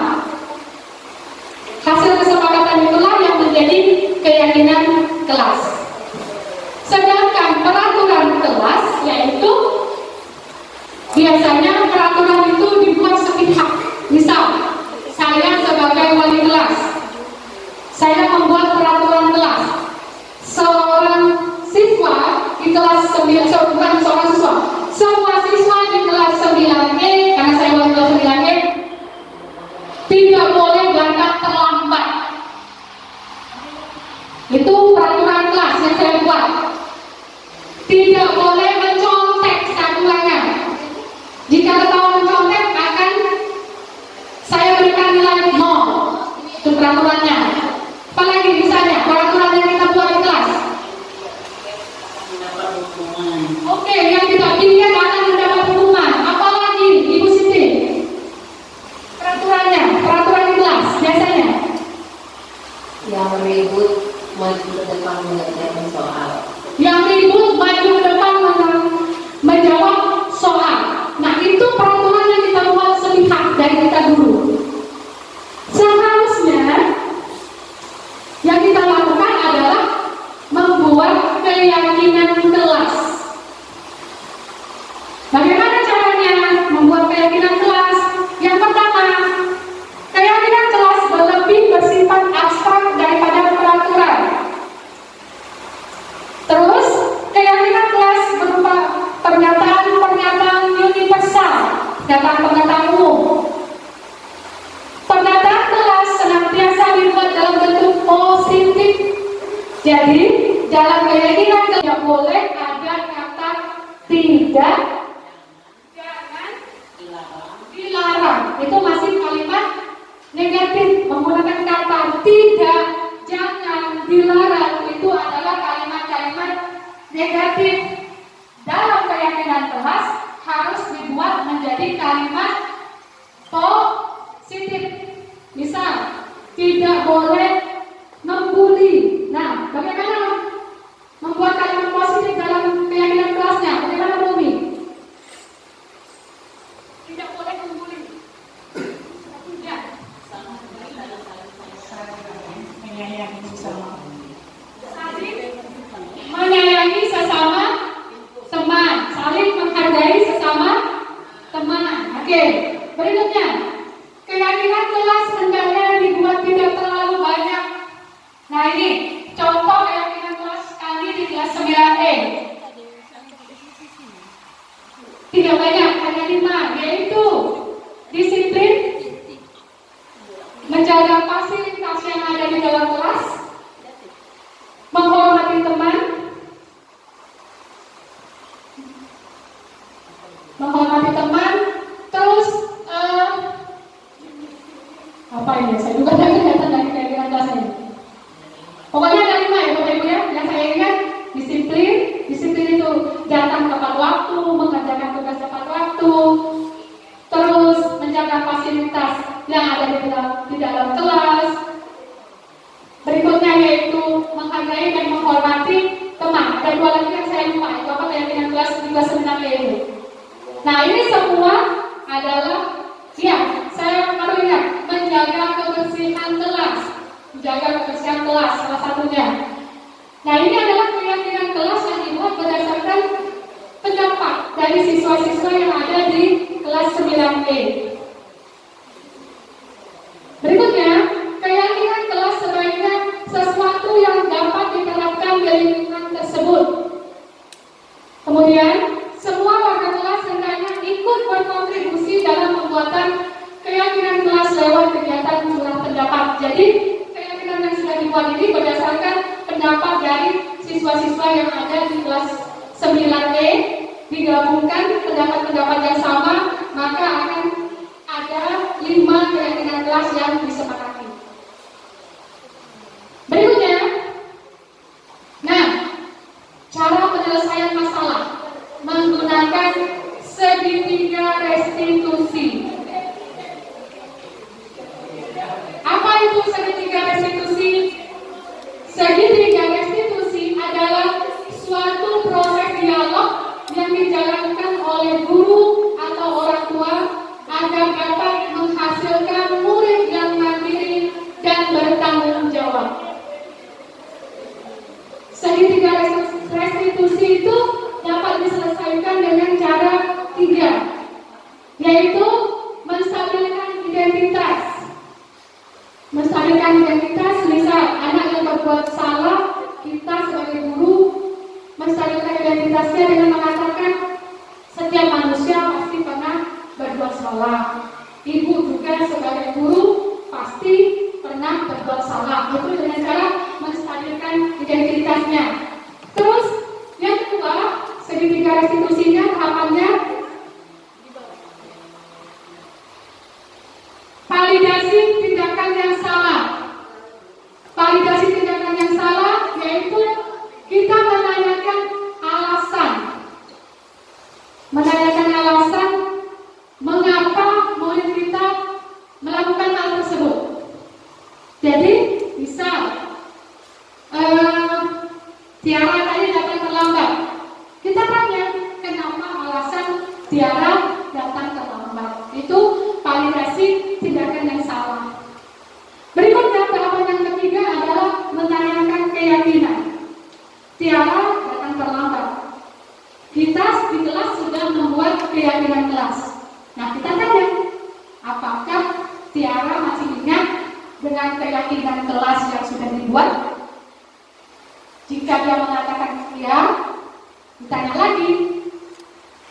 Speaker 2: keyakinan kelas. Yang pertama, keyakinan kelas lebih bersifat abstrak daripada peraturan. Terus, keyakinan kelas berupa pernyataan-pernyataan universal, pernyataan-pernyataan umum. Pernyataan kelas senantiasa dibuat dalam bentuk positif. Jadi, dalam keyakinan kelas tidak boleh ada kata tidak, jangan, dilarang. Itu masih kalimat negatif. Menggunakan kata tidak, jangan, dilarang itu adalah kalimat-kalimat negatif. Dalam keyakinan kelas harus dibuat menjadi kalimat positif. Misal, tidak boleh membuli. Nah, bagaimana membuat kalimat positif dalam keyakinan kelasnya? Bagaimana Bumi? Tidak boleh membuli. Ya.
Speaker 4: menyayangi sesama.
Speaker 2: Saling menyayangi sesama teman, saling menghargai sesama teman. Oke, berikutnya, keyakinan kelas hendaknya dibuat tidak terlalu banyak. Nah ini contoh keyakinan kelas kami di kelas 9E. Tidak banyak, hanya 5, yaitu disiplin, menjaga fasilitas yang ada di dalam kelas, menghormati teman, terus apa ini? Saya juga tidak kelihatan dari keyakinan kelas ini. Pokoknya ada 5 ya Bapak Ibu ya. Yang saya ingat disiplin itu datang tepat waktu, mengerjakan tugas tepat waktu, terus menjaga fasilitas yang ada di dalam kelas. Berikutnya yaitu menghargai dan menghormati teman. Ada 2 lagi yang saya lupa, itu apa keyakinan kelas 39 itu. Nah ini semua adalah, ya saya baru ingat, menjaga kebersihan kelas. Menjaga kebersihan kelas salah satunya. Nah ini adalah keyakinan kelas yang dibuat berdasarkan pendapat dari siswa-siswa yang ada di kelas 9E. Berikutnya, keyakinan kelas sebaiknya sesuatu yang dapat diterapkan di lingkungan tersebut. Kemudian, semua warga kelas hendaknya ikut berkontribusi dalam pembuatan keyakinan kelas lewat kegiatan curah pendapat. Jadi, keyakinan yang sudah dibuat ini berdasarkan pendapat dari siswa-siswa yang ada di kelas 9E, digabungkan pendapat-pendapat yang sama, maka akan ada 5 keyakinan kelas yang disepakati. Berikutnya, nah, cara penyelesaian masalah menggunakan segitiga restitusi. Apa itu segitiga restitusi? Segitiga restitusi adalah suatu proses dialog yang dijalankan oleh guru atau orang tua agar dapat menghasilkan murid yang mandiri dan bertanggung jawab. Segitiga restitusi itu dapat diselesaikan dengan cara 3, yaitu menstabilkan identitas. Menstabilkan identitas, misal anak yang berbuat salah, kita sebagai guru menstabilkan identitasnya dengan mengatakan setiap manusia pasti pernah berbuat salah. Ibu juga sebagai guru pasti pernah berbuat salah. Itu dengan cara menstabilkan identitasnya. Terus yang kedua, segitiga restitusinya tahapannya validasi tindakan yang salah. Validasi tindakan yang salah yaitu kita menanyakan alasan mengapa murid kita melakukan hal tersebut. Jadi, misal Tiara tadi datang terlambat. Kita tanya, kenapa alasan Tiara datang terlambat? Itu validasi tindakan yang salah. Berikutnya, tahapan yang ketiga adalah menanyakan keyakinan. Tiara datang terlambat. Kita di kelas sudah membuat keyakinan kelas. Nah, kita lagi,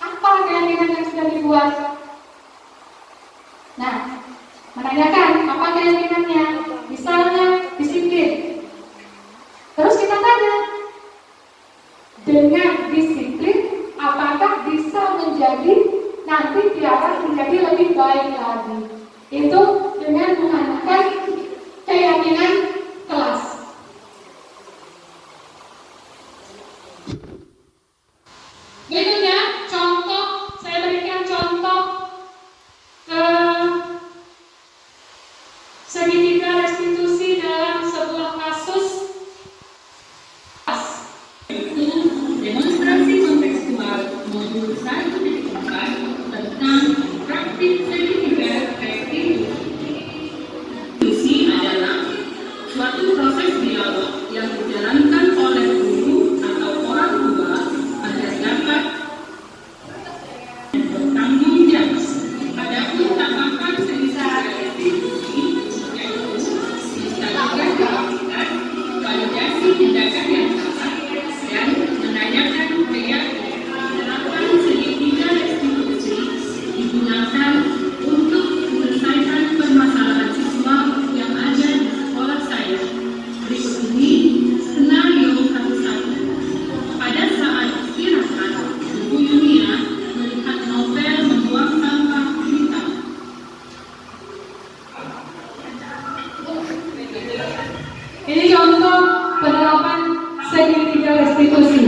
Speaker 2: apa keyakinan yang sudah dibuat? Nah, menanyakan apa keyakinannya, misalnya disiplin. Terus kita tanya, dengan disiplin apakah bisa menjadi nanti diarah menjadi lebih baik lagi? Itu dengan menggunakan keyakinan kelas. Berikutnya, contoh, saya berikan contoh segitiga restitusi dalam sebuah kasus.
Speaker 3: Demonstrasi kontekstual modul 1.4 tentang praktik segitiga restitusi adalah suatu proses dialog yang dijalankan oleh guru atau orang tua agar dapat bertanggung jawab. Adapun tahapan segitiga restitusi yaitu menstabilkan kapasitas, validasi tindakan yang salah, dan menanyakan keyakinan. Penerapan segitiga restitusi digunakan untuk menyelesaikan permasalahan siswa yang ada di sekolah saya. Berikut ini skenario kasus 1. Pada saat istirahat, Ibu Yunia melihat Novel membuang sampah di taman.
Speaker 2: Ini contoh penerapan segitiga restitusi.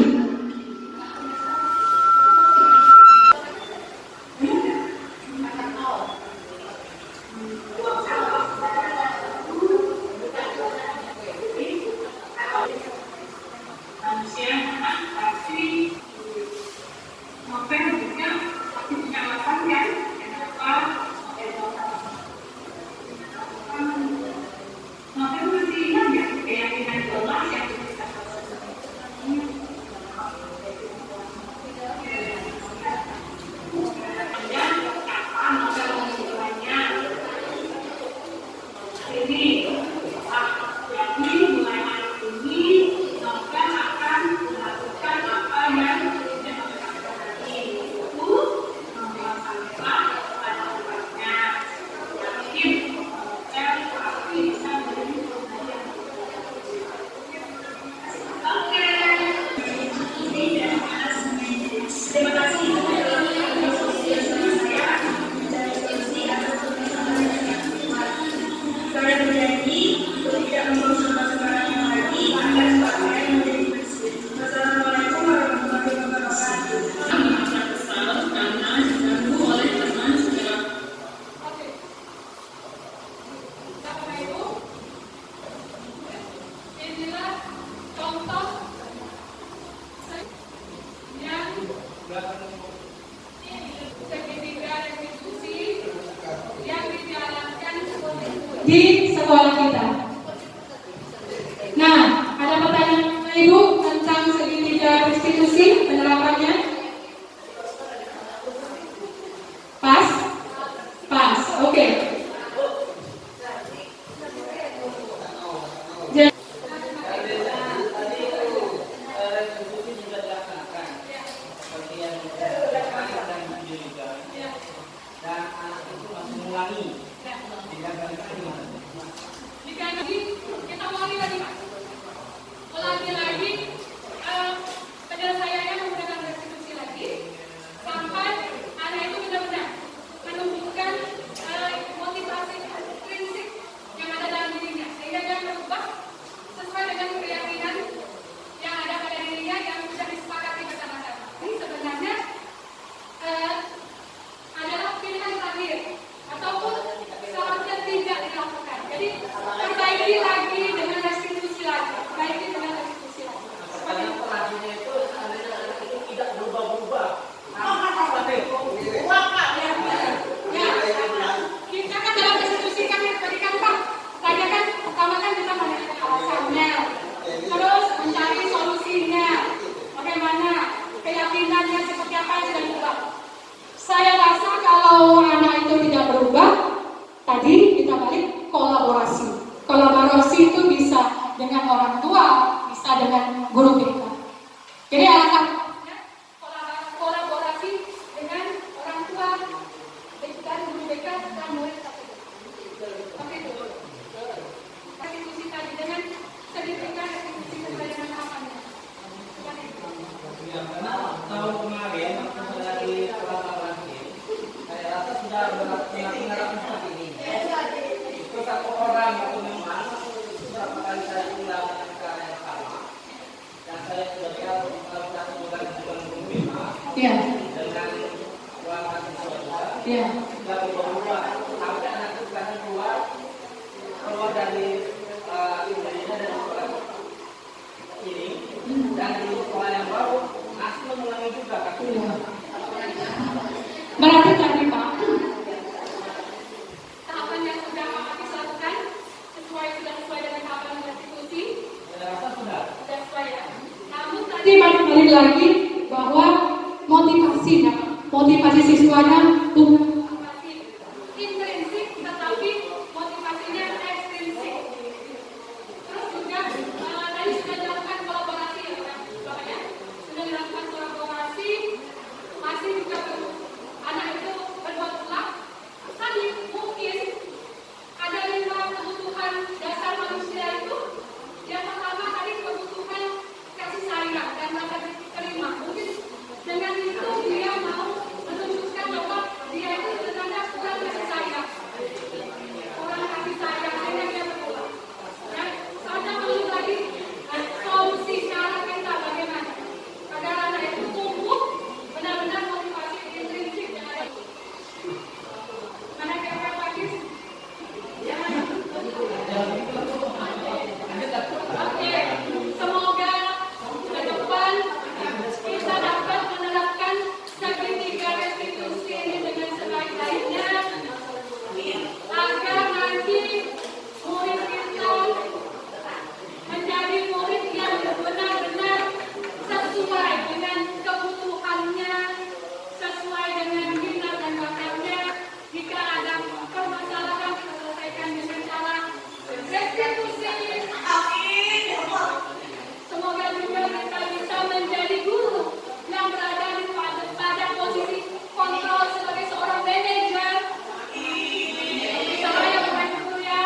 Speaker 1: Inilah contoh yang segitiga restitusi yang dijalankan
Speaker 2: Di sekolah kita. Nah, ada pertanyaan Ibu tentang segitiga restitusi penerapannya? Pas? Pas, oke. Jadi,
Speaker 1: jika nanti kita ulangi lagi Pak. Ulangi lagi penyelesaiannya menggunakan restitusi lagi sampai anak itu benar-benar menumbuhkan motivasi prinsip yang ada dalam dirinya sehingga dia berubah sesuai dengan keyakinan yang ada pada dirinya yang sudah disepakati bersama-sama. Ini sebenarnya adalah pilihan terakhir ataupun seharusnya tidak dilakukan. Jadi perbaiki lagi dengan restitusi lagi, perbaiki dengan restitusi lagi. Seperti itu. Kita kan dalam restitusi kan yang tadi kan Pak, tadi kan pertama kan kita menanyakan alasannya, terus mencari solusinya, bagaimana keyakinannya seperti apa yang sudah diubah. Saya rasa kalau anak itu tidak berubah, tadi kita balik kolaborasi. Kolaborasi itu
Speaker 6: dengan uang mahasiswa
Speaker 2: Iya.
Speaker 6: bagi berdua sampai anak itu bahkan keluar dari Indonesia dan sekolah ini dan di sekolah yang baru masih mengulangi juga kasus
Speaker 2: Iya. Berarti tadi Pak,
Speaker 1: Tahapan yang sudah Pak Hafiz lakukan sudah sesuai dengan tahapan konstitusi,
Speaker 6: saya rasa sudah.
Speaker 1: sudah sesuai ya. Namun
Speaker 2: tadi balik lagi bahwa motivasinya, motivasi siswanya bukan
Speaker 1: motivasi intrinsik tetapi motivasinya ekstrinsik. Terus juga tadi sudah dilakukan kolaborasi ya Pak ya. Sudah dilakukan kolaborasi, masih juga anak itu berbuat ulang. Tadi mungkin ada 5 kebutuhan dasar manusia itu. Yang pertama tadi kebutuhan kasih sayang dan rasa diterima. Mungkin dengan itu dia mau menunjukkan bahwa dia itu sebenarnya kurang kasih sayang, sehingga dia berulang. Ya, soalnya perlu lagi solusi cara kita bagaimana agar anak itu tumbuh benar-benar motivasi intrinsik yang ada. Mana kira-kira Pak Hafiz? Ya. Oke, semoga ke depan kita dapat menerapkan segitiga restitusi ini dengan sebaik-baiknya agar nanti murid kita menjadi murid yang benar-benar sesuai dengan kebutuhannya, sesuai dengan minat dan bakatnya. Jika ada permasalahan kita selesaikan dengan cara restitusi. Semoga juga kita bisa menjadi guru yang berada pada posisi kontrol sebagai seorang manajer. Saya bukan guru ya.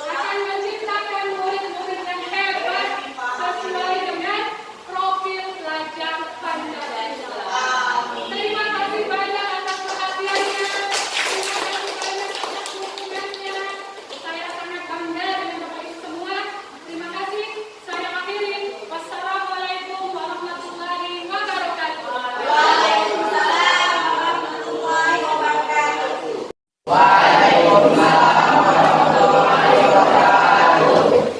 Speaker 1: Akan menciptakan murid-murid yang hebat sesuai dengan profil pelajar Pancasila. Terima kasih banyak atas perhatiannya. Terima kasih banyak atas dukungannya. Saya sangat bangga dengan Bapak Ibu semua. Terima kasih. Saya akhiri. Wassalamualaikum warahmatullahi wabarakatuh.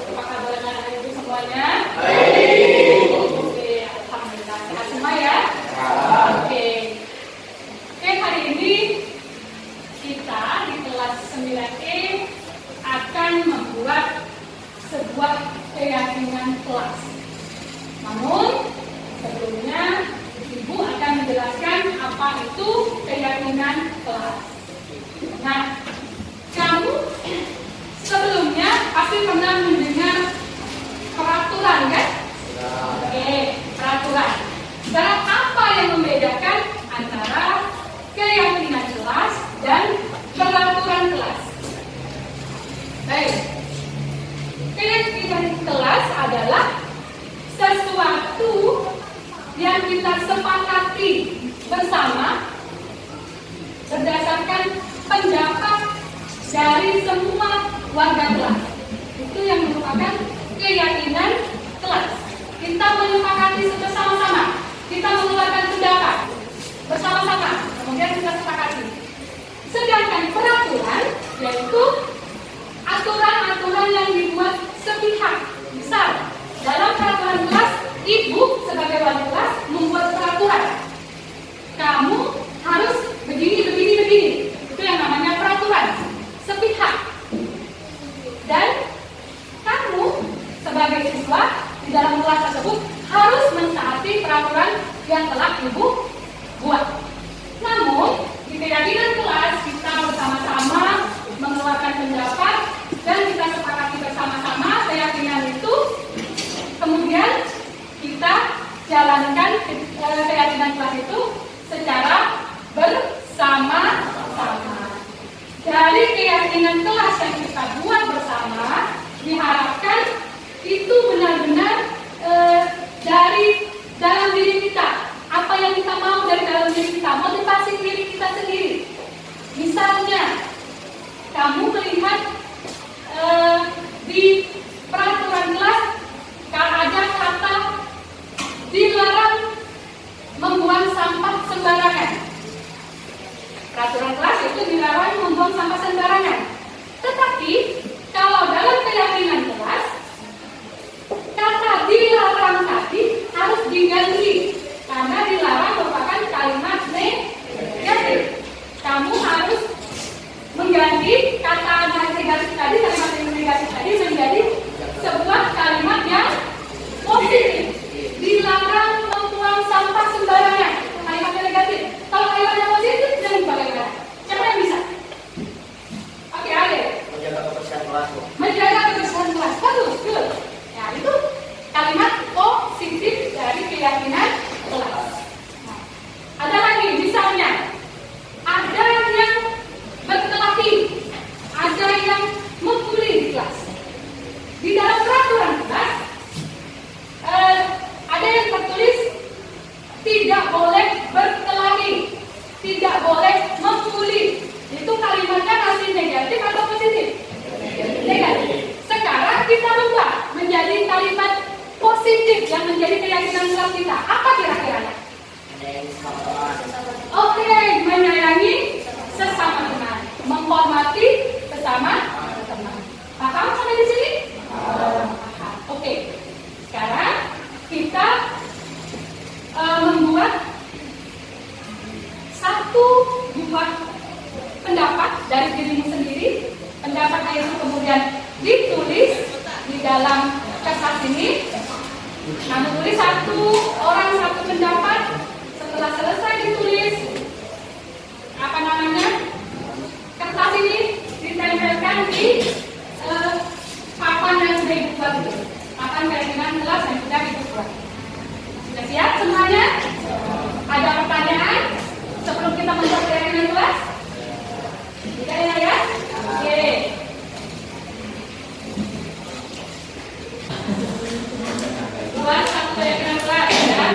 Speaker 1: Apa kabar anak ibu semuanya? Oke, alhamdulillah sehat semua ya. Oke, hari ini kita di kelas 9E akan membuat sebuah keyakinan kelas. Namun sebelumnya Ibu akan menjelaskan apa itu keyakinan kelas. Nah, kamu sebelumnya pasti pernah mendengar peraturan kan? Oke, peraturan. Sekarang apa yang membedakan antara keyakinan kelas dan peraturan kelas? Baik. Keyakinan kelas adalah sesuatu yang kita sepakati bersama berdasarkan pendapat dari semua warga kelas. Itu yang merupakan keyakinan kelas. Kita menyepakati bersama-sama. Kita mengeluarkan pendapat bersama-sama. Kemudian kita sepakati. Sedangkan peraturan yaitu aturan-aturan yang dibuat sepihak. Misal, dalam peraturan kelas, Ibu sebagai wali kelas membuat peraturan. Kamu harus begini. Itu yang namanya peraturan sepihak. Dan kamu sebagai siswa di dalam kelas tersebut harus mentaati peraturan yang telah Ibu buat. Namun, di keyakinan kelas kita bersama-sama mengeluarkan pendapat dan kita sepakati bersama-sama keyakinan itu. Kemudian kita jalankan keyakinan kelas itu secara bersama-sama. Dari keyakinan kelas yang kita buat bersama, diharapkan itu benar-benar dari dalam diri kita. Apa yang kita mau dari dalam diri kita, motivasi diri kita sendiri. Misalnya, kamu melihat di peraturan kelas ada kata dilarang membuang sembarangan. Peraturan kelas itu dilarang membuang sampah sembarangan. Tetapi kalau dalam keyakinan kelas, kata dilarang tadi harus diganti karena dilarang merupakan kalimat negatif. Kamu harus mengganti kata negatif tadi, kalimat negatif tadi menjadi sebuah kalimat yang positif. Dilarang membuang sampah sembarangan. Kalimatnya negatif. Kalau kalimatnya positif, jangan bagaimana? Siapa yang bisa? Oke, Ade.
Speaker 6: Menjaga kebersihan kelas.
Speaker 1: Menjaga kebersihan kelas. Bagus, good. Ya, itu kalimat positif dari keyakinan kelas. Nah, ada lagi, misalnya ada yang berkelahi, ada yang membuli di kelas. Di dalam peraturan kelas ada yang tertulis tidak boleh berkelahi, tidak boleh membuli. Itu kalimatnya masih negatif atau positif? Negatif. Sekarang kita ubah menjadi kalimat positif yang menjadi keyakinan kelas kita. Apa kira-kira? Oke, menyayangi sesama teman, menghormati sesama teman. Paham sampai di sini? Paham. Oke. Sekarang kita membuat satu buah pendapat dari dirimu sendiri. Pendapatnya itu kemudian ditulis di dalam kertas ini. Nah, menulis satu orang satu pendapat. Setelah selesai ditulis, kertas ini ditempelkan di papan yang sudah dibuat itu. Papan keyakinan kelas yang sudah dibuat. Sudah siap semuanya? Ada pertanyaan sebelum kita membuat keyakinan kelas? Tidak ya? Oke. Buat satu keyakinan kelas ya.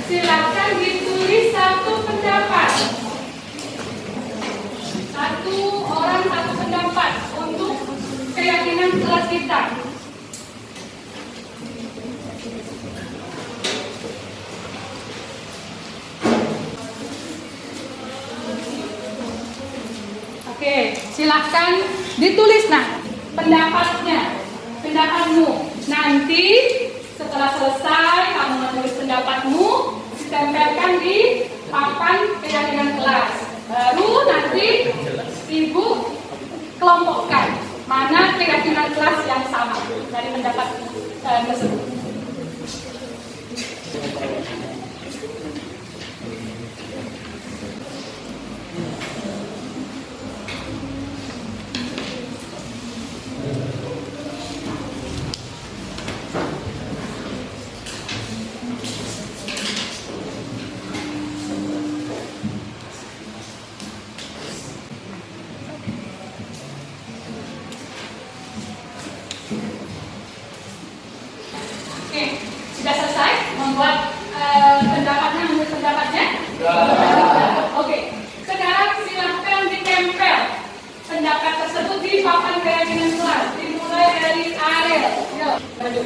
Speaker 1: Silakan ditulis satu pendapat. Satu orang satu pendapat untuk keyakinan kelas kita. Oke, silakan ditulis pendapatmu. Nanti setelah selesai kamu menulis pendapatmu, ditempelkan di papan keyakinan kelas. Baru nanti ibu kelompokkan mana keyakinan kelas yang sama dari pendapat tersebut. Oke, sudah selesai membuat menulis pendapatnya? Oke, sekarang silahkan ditempel pendapat tersebut di papan keyakinan kelas. Dimulai dari Ariel. Yuk, maju.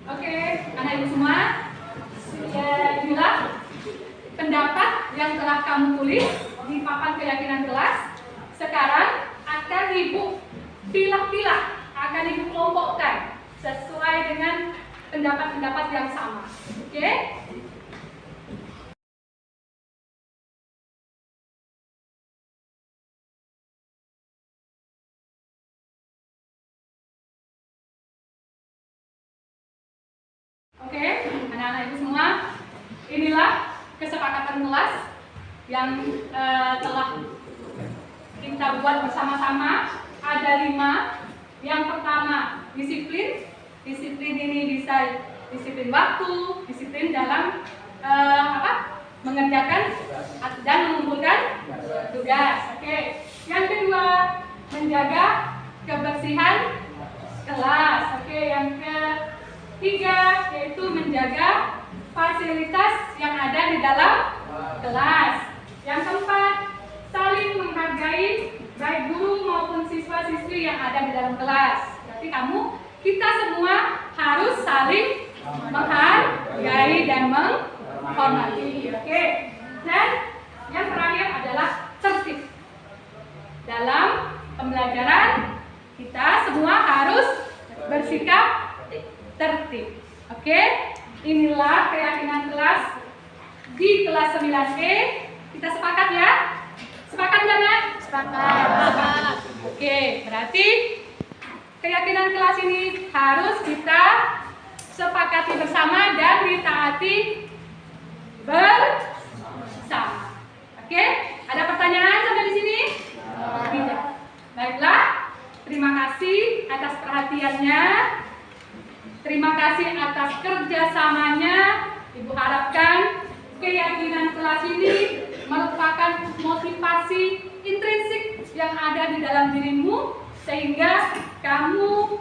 Speaker 1: Oke, anak ibu semua, inilah pendapat yang telah kamu tulis di papan keyakinan kelas. Sekarang akan ibu pilah-pilah, akan ibu kelompokkan sesuai dengan pendapat-pendapat yang sama. Oke? anak-anak ibu semua, inilah kesepakatan kelas yang telah kita buat bersama-sama. Ada 5. Yang pertama, disiplin. Disiplin ini bisa disiplin waktu, disiplin dalam mengerjakan dan mengumpulkan tugas. Oke. Yang kedua, menjaga kebersihan kelas. Oke. Yang ketiga, yaitu menjaga fasilitas yang ada di dalam kelas. Yang keempat, saling menghargai baik guru maupun siswa-siswi yang ada di dalam kelas. Berarti kita semua harus saling menghargai dan menghormati. Oke. Dan yang terakhir adalah tertib. Dalam pembelajaran kita semua harus bersikap tertib. Oke. Inilah keyakinan kelas di kelas 9E. Kita sepakat ya? Sepakat nggak, Nak? Sepakat. Oke, berarti keyakinan kelas ini harus kita sepakati bersama dan ditaati bersama. Oke? Ada pertanyaan sampai di sini? Tidak. Baiklah. Terima kasih atas perhatiannya. Terima kasih atas kerjasamanya. Ibu harapkan keyakinan kelas ini merupakan motivasi intrinsik yang ada di dalam dirimu, sehingga kamu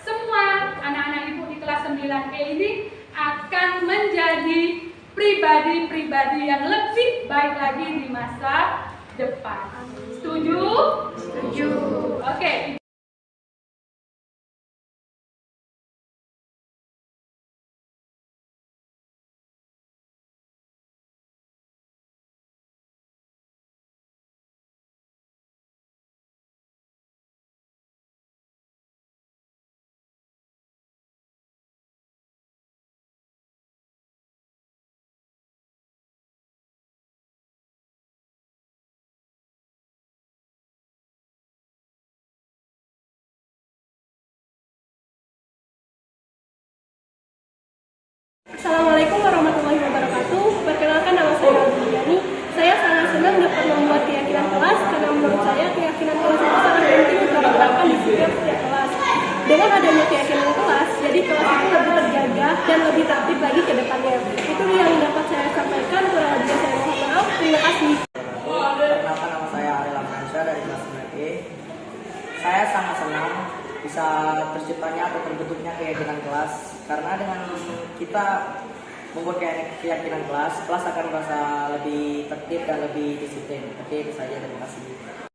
Speaker 1: semua anak-anak ibu di kelas 9E ini akan menjadi pribadi-pribadi yang lebih baik lagi di masa depan. Setuju? Setuju. Oke.
Speaker 5: Assalamualaikum warahmatullahi wabarakatuh. Perkenalkan, nama saya Adriani. Saya sangat senang dapat membuat keyakinan kelas karena menurut saya keyakinan kelas itu sangat penting untuk diterapkan di setiap kelas. Dengan adanya keyakinan kelas, jadi kelas itu lebih terjaga dan lebih tertib lagi ke depannya. Itu yang dapat saya sampaikan. Kurang lebih saya mohon maaf. Terima kasih.
Speaker 7: Perkenalkan, nama saya Ariel Afransyah dari kelas 9E. Saya sangat senang bisa terciptanya atau terbentuknya keyakinan kelas, karena dengan kita membuat keyakinan kelas akan merasa lebih tertib dan lebih disiplin. Oke, itu saja. Terima kasih.